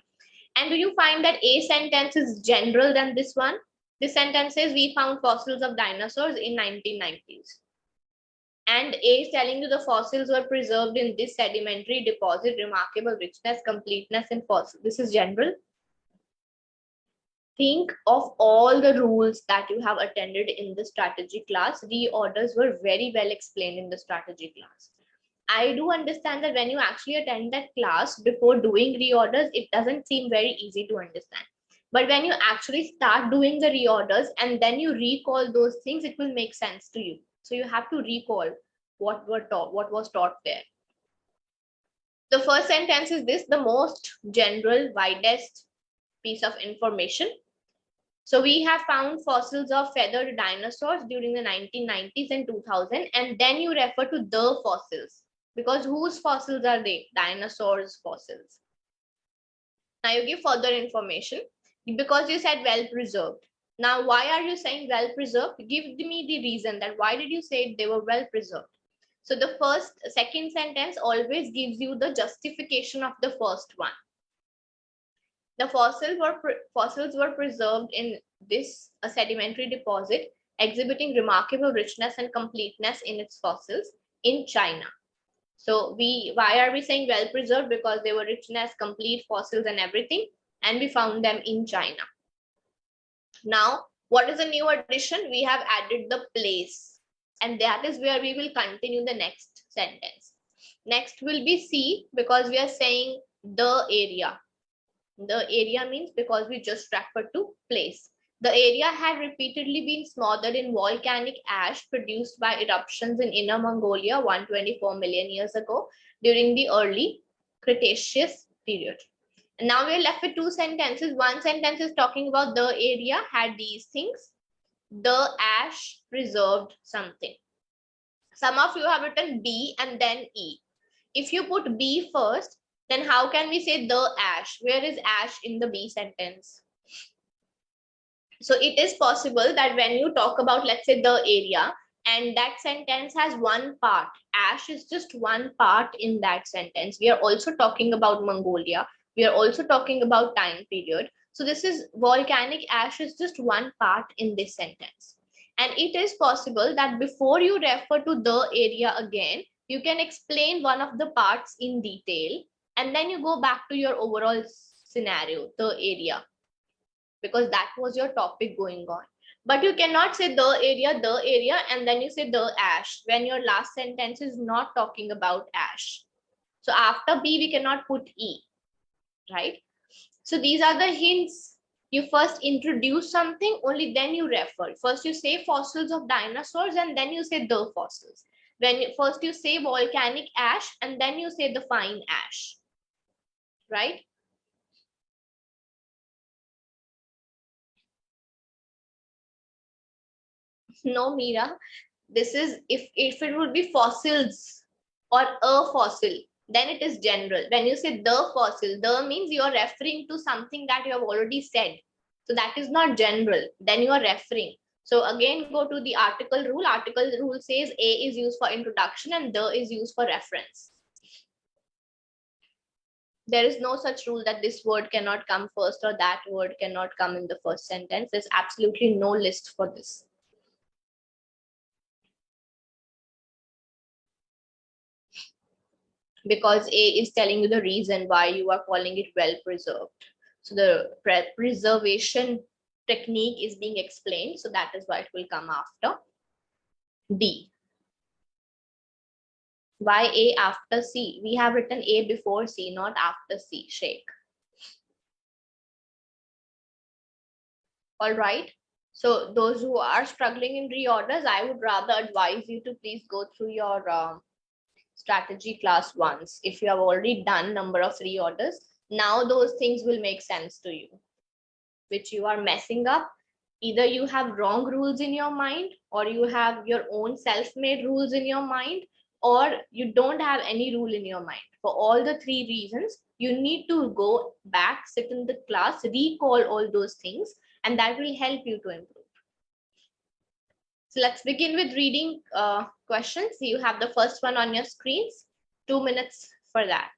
And do you find that A sentence is general than this one? This sentence says we found fossils of dinosaurs in 1990s. And A is telling you the fossils were preserved in this sedimentary deposit, remarkable richness, completeness in fossils. This is general. Think of all the rules that you have attended in the strategy class. Reorders were very well explained in the strategy class. I do understand that when you actually attend that class before doing reorders, it doesn't seem very easy to understand. But when you actually start doing the reorders and then you recall those things, it will make sense to you. So you have to recall what was taught there. The first sentence is this: the most general, widest piece of information. So we have found fossils of feathered dinosaurs during the 1990s and 2000, and then you refer to the fossils, because whose fossils are they? Dinosaurs' fossils. Now you give further information because you said well preserved. Now, why are you saying well preserved? Give me the reason that why did you say they were well preserved? So the second sentence always gives you the justification of the first one. The fossils were preserved in this sedimentary deposit, exhibiting remarkable richness and completeness in its fossils in China. So why are we saying well preserved? Because they were richness, complete fossils and everything, and we found them in China. Now, what is a new addition? We have added the place, and that is where we will continue the next sentence. Next will be C, because we are saying the area. The area means because we just refer to place. The area had repeatedly been smothered in volcanic ash produced by eruptions in Inner Mongolia 124 million years ago during the early Cretaceous period. And now we're left with two sentences. One sentence is talking about the area had these things. The ash preserved something. Some of you have written B and then E. If you put B first, then how can we say the ash? Where is ash in the B sentence? So it is possible that when you talk about, let's say, the area, and that sentence has one part, ash is just one part in that sentence. We are also talking about Mongolia. We are also talking about time period. So this is volcanic ash is just one part in this sentence. And it is possible that before you refer to the area again, you can explain one of the parts in detail, and then you go back to your overall scenario, the area, because that was your topic going on. But you cannot say the area, and then you say the ash when your last sentence is not talking about ash. So after B, we cannot put E, right? So these are the hints. You first introduce something, only then you refer. First you say fossils of dinosaurs, and then you say the fossils. First you say volcanic ash, and then you say the fine ash, right? No, Meera, this is if it would be fossils or a fossil, then it is general. When you say the fossil, the means you are referring to something that you have already said. So that is not general. Then you are referring. So again, go to the article rule. Article rule says A is used for introduction and the is used for reference. There is no such rule that this word cannot come first or that word cannot come in the first sentence. There's absolutely no list for this. Because A is telling you the reason why you are calling it well preserved. So the preservation technique is being explained. So that is why it will come after D. Why A after C? We have written A before C, not after C. Sheikh. All right. So those who are struggling in reorders, I would rather advise you to please go through your strategy class once. If you have already done number of reorders, now those things will make sense to you, which you are messing up. Either you have wrong rules in your mind, or you have your own self-made rules in your mind, or you don't have any rule in your mind. For all the three reasons, you need to go back, sit in the class, recall all those things, and that will help you to improve. So let's begin with reading questions. You have the first one on your screens. 2 minutes for that.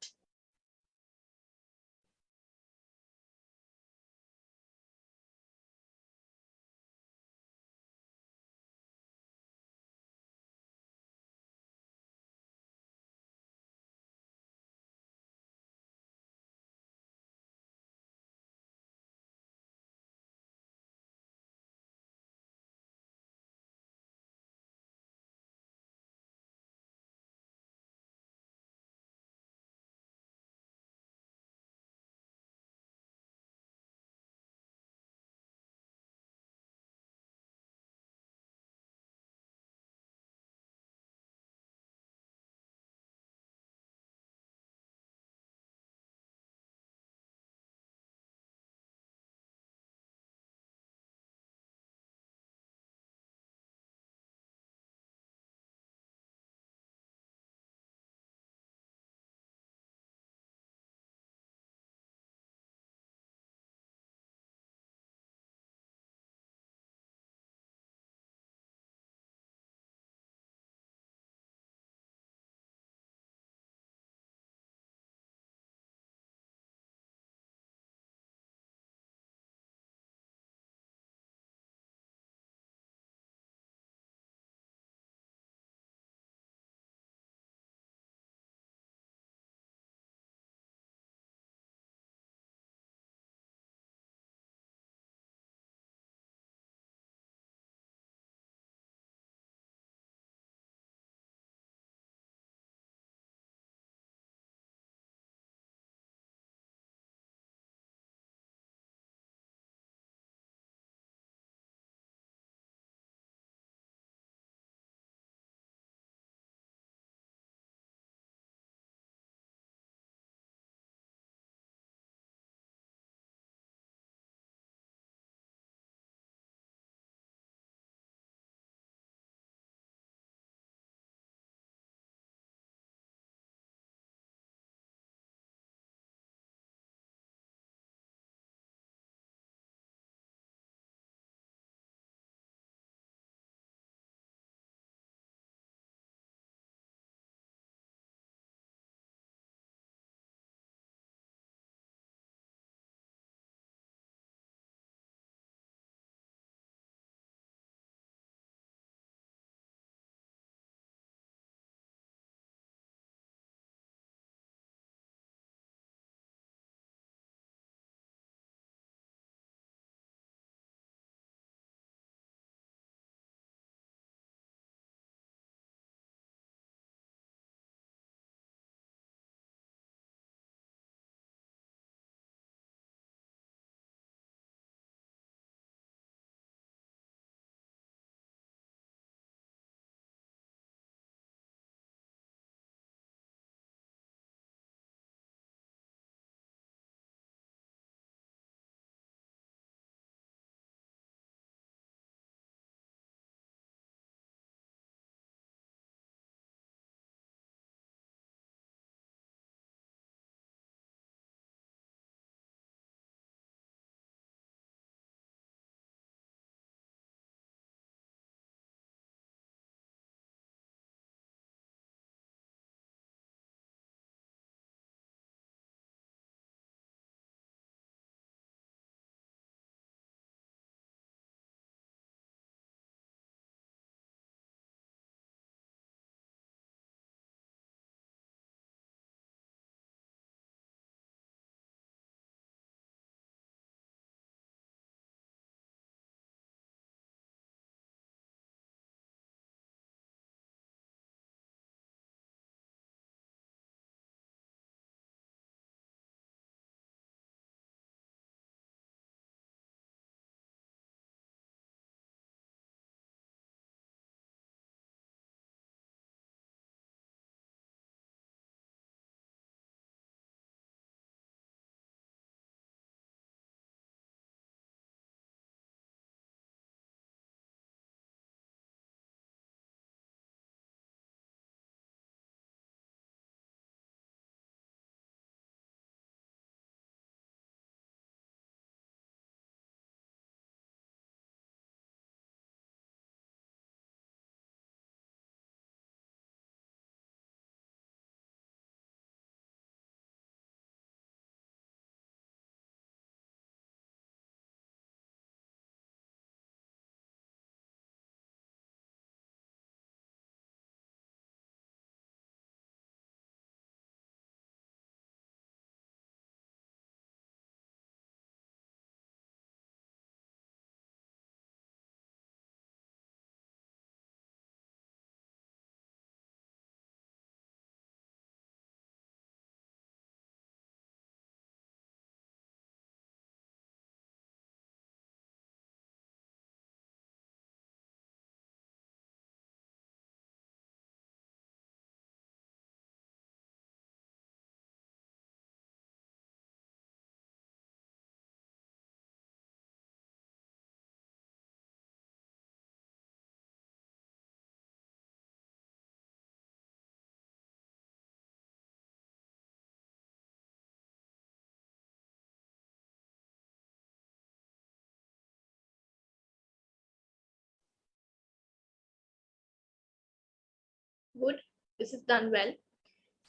Good. This is done well.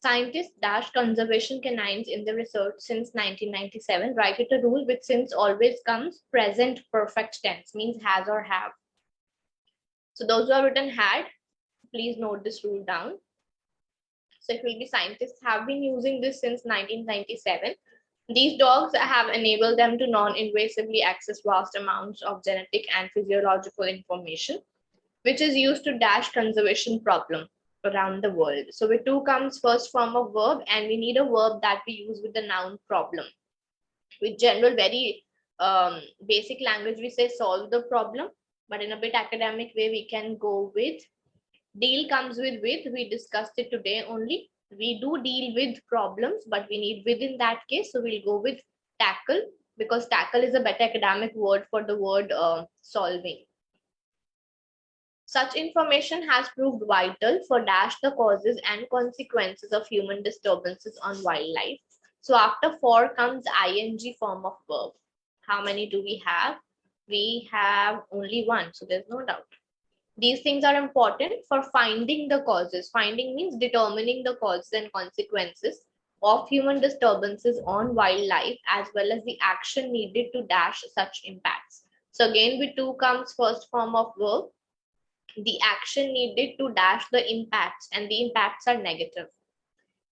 Scientists dash conservation canines in the research since 1997. Write it a rule with since always comes present perfect tense, means has or have. So those who have written had, please note this rule down. So it will be scientists have been using this since 1997. These dogs have enabled them to non-invasively access vast amounts of genetic and physiological information, which is used to dash conservation problem around the world. So with to comes first form of verb, and we need a verb that we use with the noun problem. With general, very basic language, we say solve the problem, but in a bit academic way, we can go with deal comes with. We discussed it today only. We do deal with problems, but we need with in that case. So we'll go with tackle, because tackle is a better academic word for the word solving. Such information has proved vital for dash the causes and consequences of human disturbances on wildlife. So after for comes ing form of verb. How many do we have? We have only one, so there's no doubt. These things are important for finding the causes. Finding means determining the causes and consequences of human disturbances on wildlife, as well as the action needed to dash such impacts. So again, with to comes first form of verb. The action needed to dash the impacts, and the impacts are negative,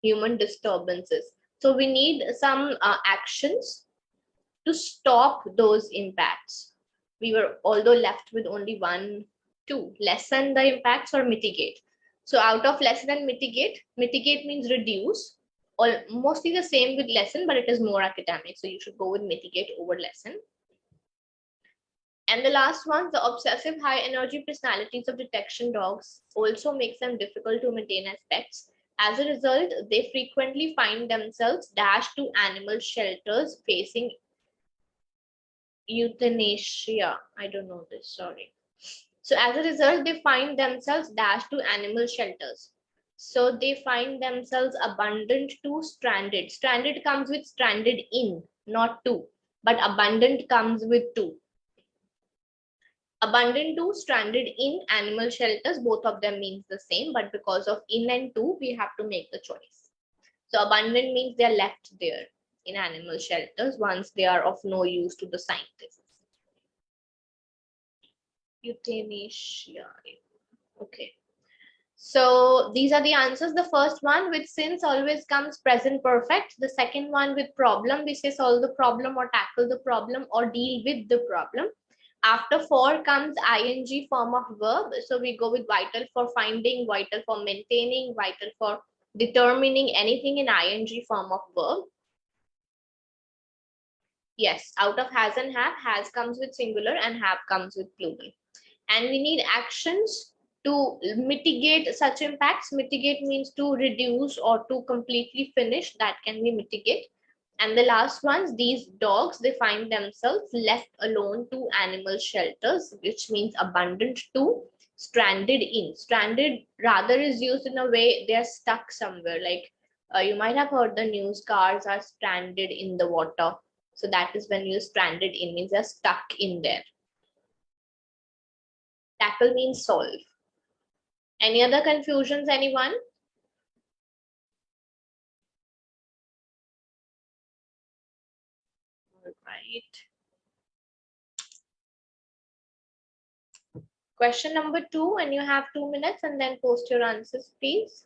human disturbances. So we need some actions to stop those impacts. We were although left with only one, two, lessen the impacts or mitigate. So out of lessen and mitigate, mitigate means reduce, or mostly the same with lessen, but it is more academic. So you should go with mitigate over lessen. And the last one, the obsessive high energy personalities of detection dogs also makes them difficult to maintain as pets. As a result, they frequently find themselves dashed to animal shelters facing euthanasia. I don't know this, sorry. So as a result, they find themselves dashed to animal shelters. So they find themselves abandoned to stranded. Stranded comes with stranded in, not to, but abandoned comes with to. Abandoned to, stranded in, animal shelters, both of them means the same, but because of in and to, we have to make the choice. So abandoned means they are left there in animal shelters once they are of no use to the scientists. Euthanasia. Okay. So these are the answers. The first one with since always comes present perfect. The second one with problem, we say solve the problem or tackle the problem or deal with the problem. After for comes ing form of verb. So we go with vital for finding, vital for maintaining, vital for determining, anything in ing form of verb. Yes, out of has and have, has comes with singular and have comes with plural. And we need actions to mitigate such impacts. Mitigate means to reduce or to completely finish, that can be mitigate. And the last ones, these dogs, they find themselves left alone to animal shelters, which means abandoned to, stranded in. Stranded rather is used in a way they're stuck somewhere. Like you might have heard the news, cars are stranded in the water. So that is when you're stranded in, means they're stuck in there. Tackle means solve. Any other confusions, anyone? All right. Question number 2, and you have 2 minutes, and then post your answers, please.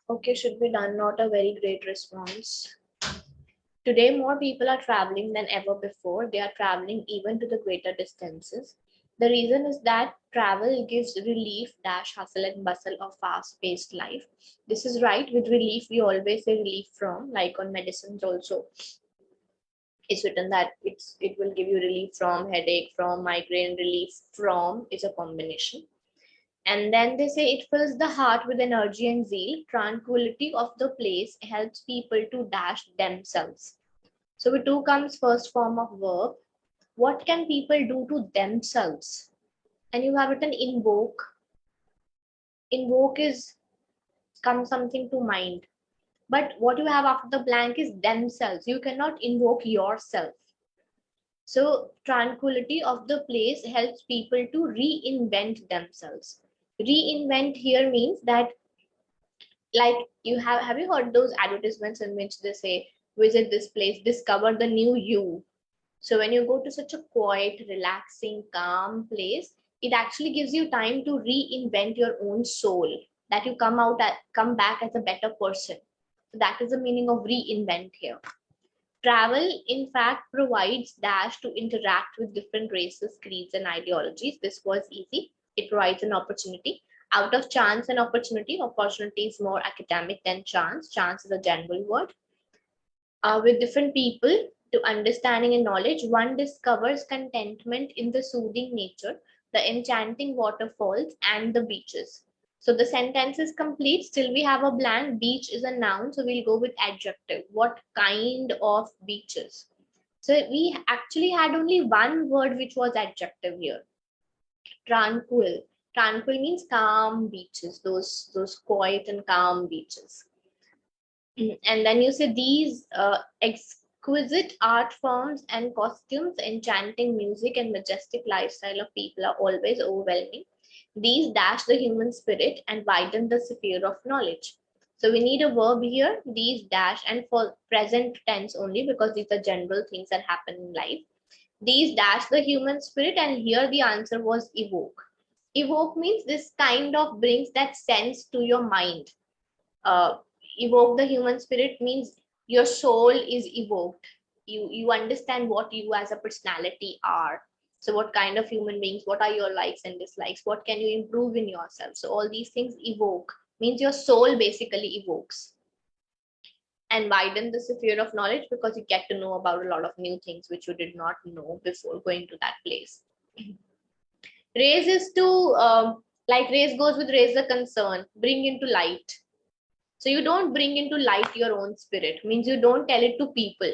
Okay, should be done. Not a very great response. Today, more people are traveling than ever before. They are traveling even to the greater distances. The reason is that travel gives relief dash hustle and bustle of fast-paced life. This is right. With relief, we always say relief from, like on medicines also. It's written that it will give you relief from headache, from migraine, relief from is a combination. And then they say it fills the heart with energy and zeal. Tranquility of the place helps people to dash themselves. So with two comes first form of verb. What can people do to themselves? And you have written invoke. Invoke is come something to mind. But what you have after the blank is themselves. You cannot invoke yourself. So tranquility of the place helps people to reinvent themselves. Reinvent here means that, like, you have you heard those advertisements in which they say visit this place, discover the new you. So when you go to such a quiet, relaxing, calm place, it actually gives you time to reinvent your own soul, that you come back as a better person. So that is the meaning of reinvent here. Travel, in fact, provides dash to interact with different races, creeds, and ideologies. This was easy. It provides an opportunity. Out of chance and opportunity, opportunity is more academic than chance. Chance is a general word. With different people, to understanding and knowledge, one discovers contentment in the soothing nature, the enchanting waterfalls, and the beaches. So the sentence is complete. Still, we have a blank. Beach is a noun, so we'll go with adjective. What kind of beaches? So we actually had only one word which was adjective here. Tranquil. Tranquil means calm beaches. Those quiet and calm beaches. And then you say these exquisite art forms and costumes, enchanting music, and majestic lifestyle of people are always overwhelming. These dash the human spirit and widen the sphere of knowledge. So we need a verb here, these dash, and for present tense only, because these are general things that happen in life. These dash the human spirit, and here the answer was evoke. Evoke means this kind of brings that sense to your mind. uh, Evoke the human spirit means your soul is evoked. You understand what you as a personality are. So what kind of human beings, what are your likes and dislikes, what can you improve in yourself? So all these things evoke means your soul basically evokes. And widen the sphere of knowledge, because you get to know about a lot of new things which you did not know before going to that place. Raise is to like raise goes with raise the concern, bring into light. So you don't bring into light your own spirit, means you don't tell it to people.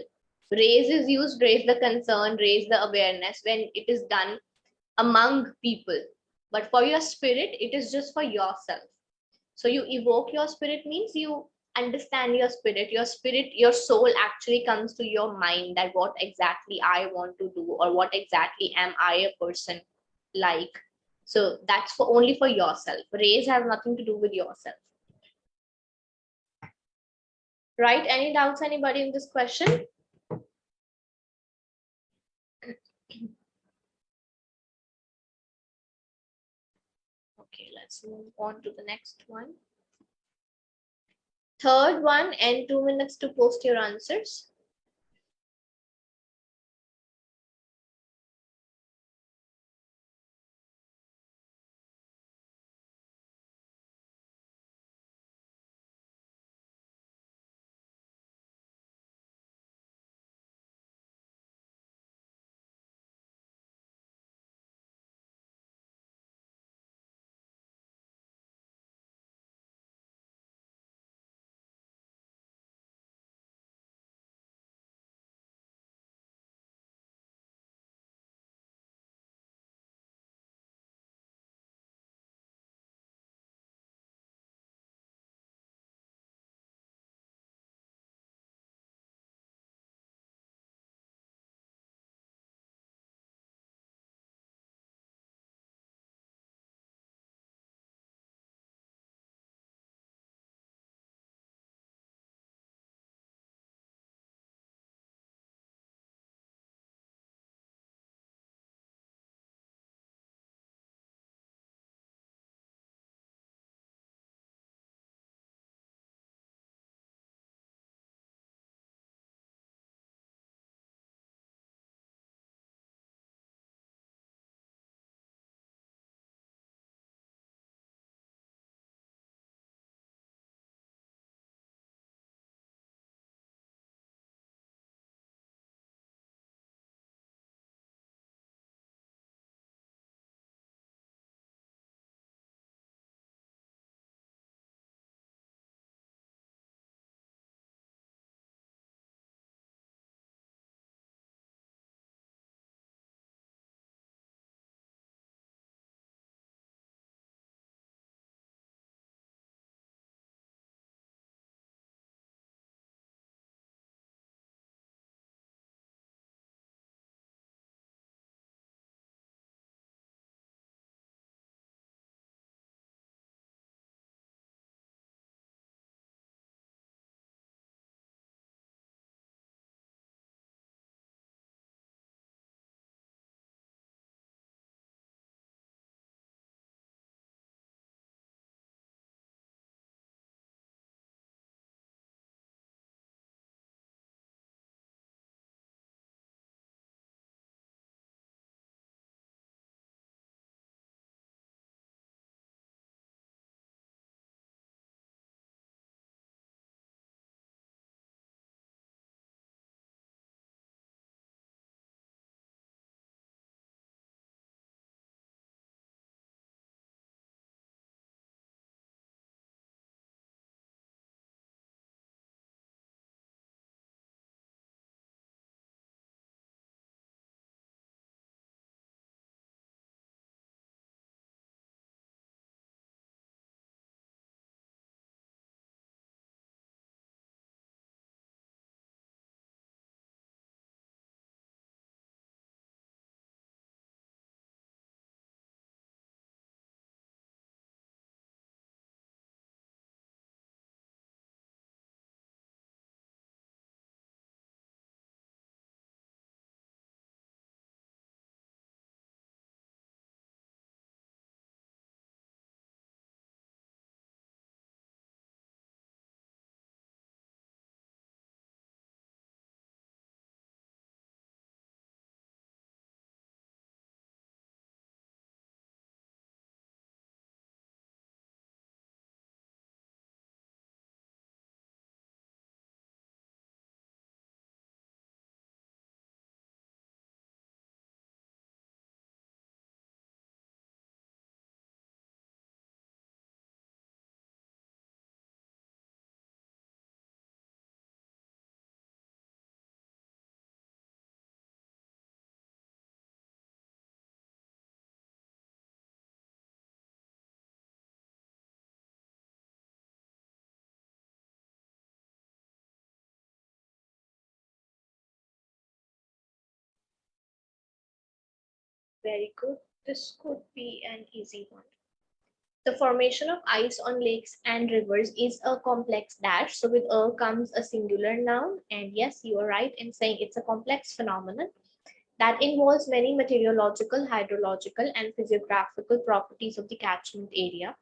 Raise is used, raise the concern, raise the awareness when it is done among people. But for your spirit, it is just for yourself. So you evoke your spirit means you understand your spirit, your soul actually comes to your mind, that what exactly I want to do, or what exactly am I a person like. So that's for only for yourself. Raise has nothing to do with yourself. Right? Any doubts, anybody in this question? Okay, let's move on to the next one. Third one, and 2 minutes to post your answers. Very good. This could be an easy one. The formation of ice on lakes and rivers is a complex dash. So with a comes a singular noun. And yes, you are right in saying it's a complex phenomenon that involves many meteorological, hydrological, and physiographical properties of the catchment area.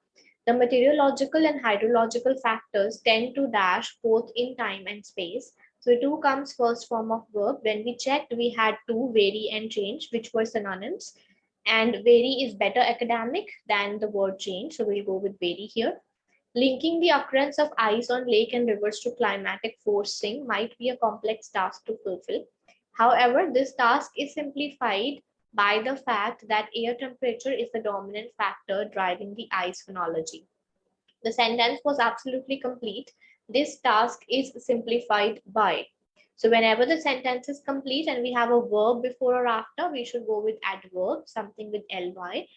The meteorological and hydrological factors tend to dash both in time and space. So two comes first form of verb. When we checked, we had two, vary and change, which were synonyms. And vary is better academic than the word change. So we'll go with vary here. Linking the occurrence of ice on lake and rivers to climatic forcing might be a complex task to fulfill. However, this task is simplified by the fact that air temperature is the dominant factor driving the ice phenology. The sentence was absolutely complete. This task is simplified by. So whenever the sentence is complete and we have a verb before or after, we should go with adverb, something with ly.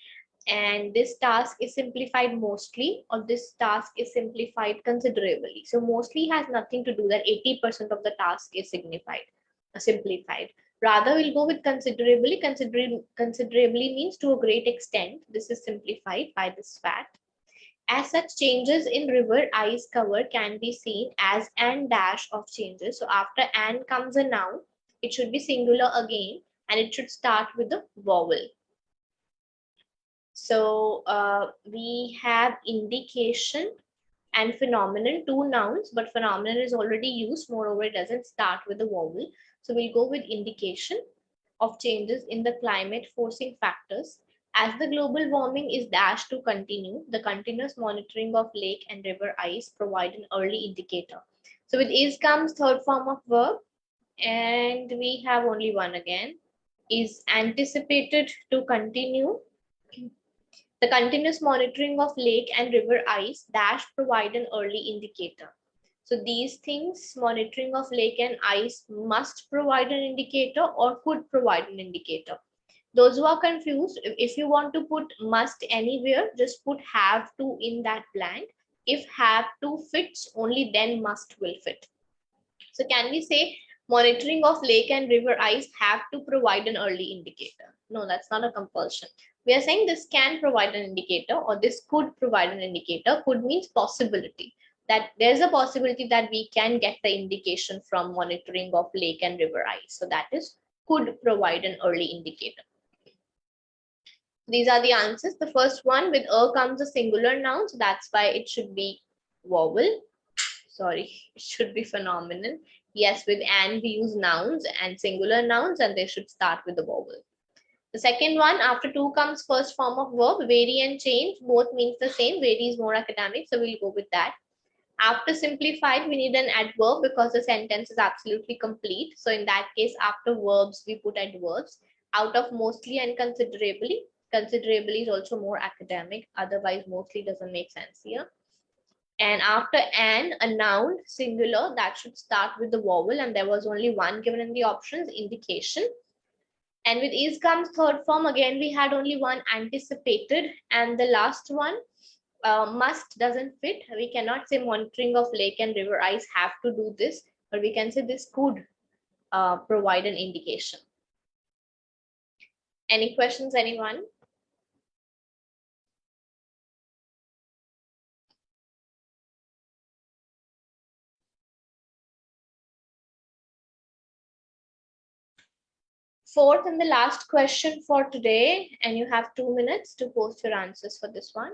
And this task is simplified mostly, or this task is simplified considerably. So mostly has nothing to do that 80% of the task is simplified. Rather, we'll go with considerably. Considerably means to a great extent. This is simplified by this fact. As such, changes in river ice cover can be seen as an dash of changes. So after an comes a noun. It should be singular again, and it should start with the vowel. So we have indication and phenomenon, two nouns, but phenomenon is already used. Moreover, it doesn't start with the vowel. So we'll go with indication of changes in the climate forcing factors. As the global warming is dashed to continue, the continuous monitoring of lake and river ice provide an early indicator. So with is comes third form of verb, and we have only one again. Is anticipated to continue. The continuous monitoring of lake and river ice dash provide an early indicator. So these things, monitoring of lake and ice, must provide an indicator or could provide an indicator. Those who are confused, if you want to put must anywhere, just put have to in that blank. If have to fits, only then must will fit. So can we say monitoring of lake and river ice have to provide an early indicator? No, that's not a compulsion. We are saying this can provide an indicator or this could provide an indicator. Could means possibility, that there's a possibility that we can get the indication from monitoring of lake and river ice. So that is could provide an early indicator. These are the answers. The first one, with comes a singular noun. So that's why it should be vowel. Sorry, it should be phenomenon. Yes, with and we use nouns and singular nouns, and they should start with the vowel. The second one, after to comes first form of verb. Vary and change both means the same. Vary is more academic, so we'll go with that. After simplified, we need an adverb because the sentence is absolutely complete. So in that case, after verbs, we put adverbs. Out of mostly and considerably. Considerably is also more academic. Otherwise, mostly doesn't make sense here. And after an, a noun, singular, that should start with the vowel. And there was only one given in the options, indication. And with is comes third form. Again, we had only one, anticipated. And the last one, must doesn't fit. We cannot say monitoring of lake and river ice have to do this, but we can say this could provide an indication. Any questions, anyone? Fourth and the last question for today, and you have 2 minutes to post your answers for this one.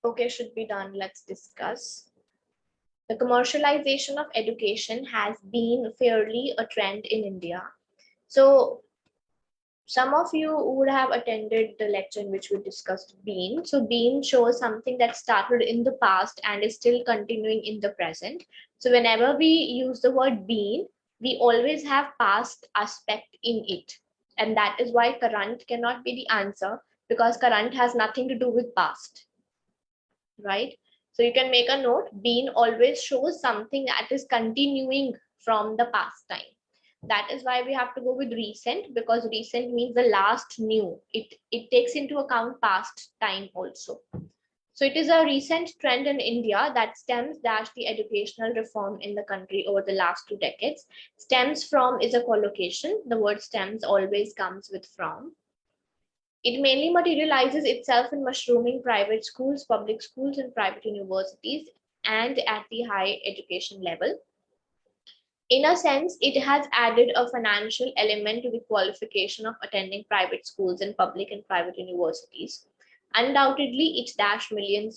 Okay, should be done. Let's discuss. The commercialization of education has been fairly a trend in India. So some of you would have attended the lecture in which we discussed bean. So bean shows something that started in the past and is still continuing in the present. So whenever we use the word bean, we always have past aspect in it. And that is why current cannot be the answer, because current has nothing to do with past, right? So you can make a note, bean always shows something that is continuing from the past time. That is why we have to go with recent, because recent means the last new. It takes into account past time also. So it is a recent trend in India that stems dash the educational reform in the country over the last 2 decades. Stems from is a collocation. The word stems always comes with from. It mainly materializes itself in mushrooming private schools, public schools, and private universities, and at the high education level. In a sense, it has added a financial element to the qualification of attending private schools and public and private universities. Undoubtedly, it dashed million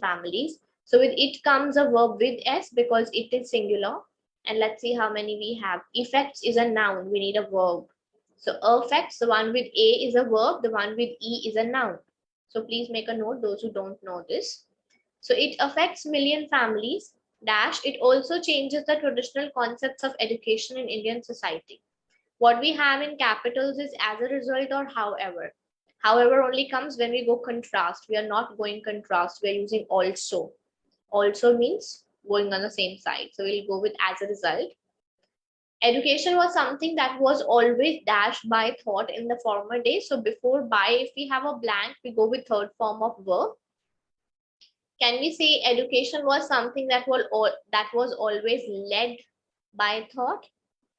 families. So with it comes a verb with s because it is singular. And let's see how many we have. Effects is a noun. We need a verb. So affects, the one with a is a verb. The one with e is a noun. So please make a note, those who don't know this. So it affects million families. Dash, it also changes the traditional concepts of education in Indian society. What we have in capitals is as a result or however. However only comes when we go contrast. We are not going contrast, we are using also. Also means going on the same side. So we'll go with as a result. Education was something that was always dashed by thought in the former days. So before by, if we have a blank, we go with third form of verb. Can we say education was something that was always led by thought,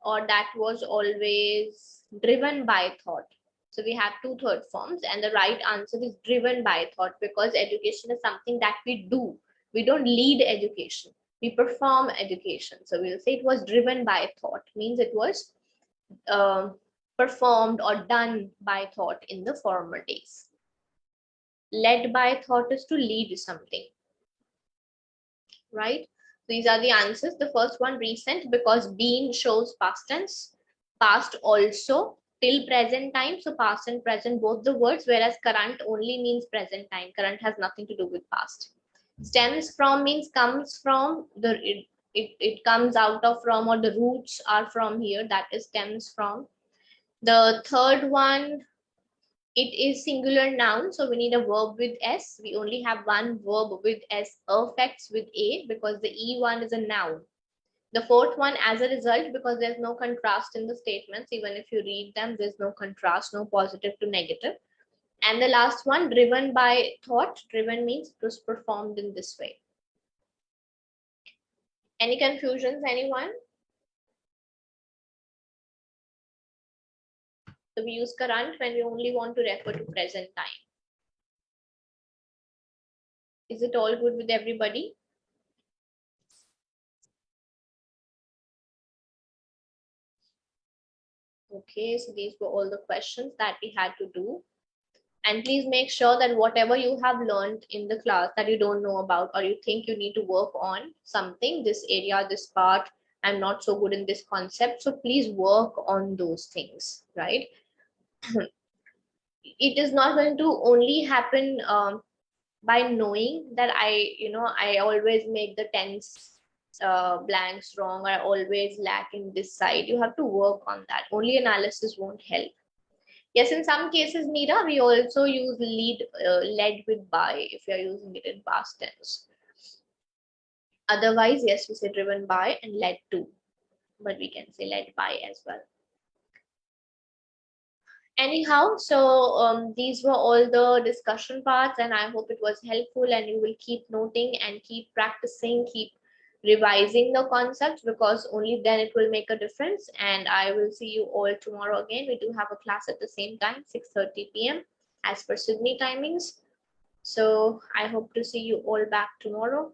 or that was always driven by thought? So we have two third forms, and the right answer is driven by thought, because education is something that we do. We don't lead education, we perform education. So we'll say it was driven by thought, means it was performed or done by thought in the former days. Led by thought is to lead something, right? These are the answers. The first one, recent, because been shows past tense. Past also, till present time. So past and present, both the words, whereas current only means present time. Current has nothing to do with past. Stems from means comes from, it comes out of from, or the roots are from here. That is stems from. The third one, it is singular noun, so we need a verb with s. We only have one verb with s, affects with a, because the e one is a noun. The fourth one, as a result, because there's no contrast in the statements. Even if you read them, there's no contrast, no positive to negative. And the last one, driven by thought. Driven means it was performed in this way. Any confusions, anyone? So we use current when we only want to refer to present time. Is it all good with everybody? Okay, so these were all the questions that we had to do. And please make sure that whatever you have learned in the class that you don't know about, or you think you need to work on something, this area, this part, I'm not so good in this concept. So please work on those things, right? It is not going to only happen by knowing that I always make the tense blanks wrong, or I always lack in this side. You have to work on that. Only analysis won't help. Yes, in some cases, Meera, we also use led with by if you are using it in past tense. Otherwise, yes, we say driven by and led to, but we can say led by as well. Anyhow, so these were all the discussion parts, and I hope it was helpful, and you will keep noting and keep practicing, keep revising the concepts, because only then it will make a difference. And I will see you all tomorrow again. We do have a class at the same time, 6:30 p.m. as per Sydney timings. So I hope to see you all back tomorrow.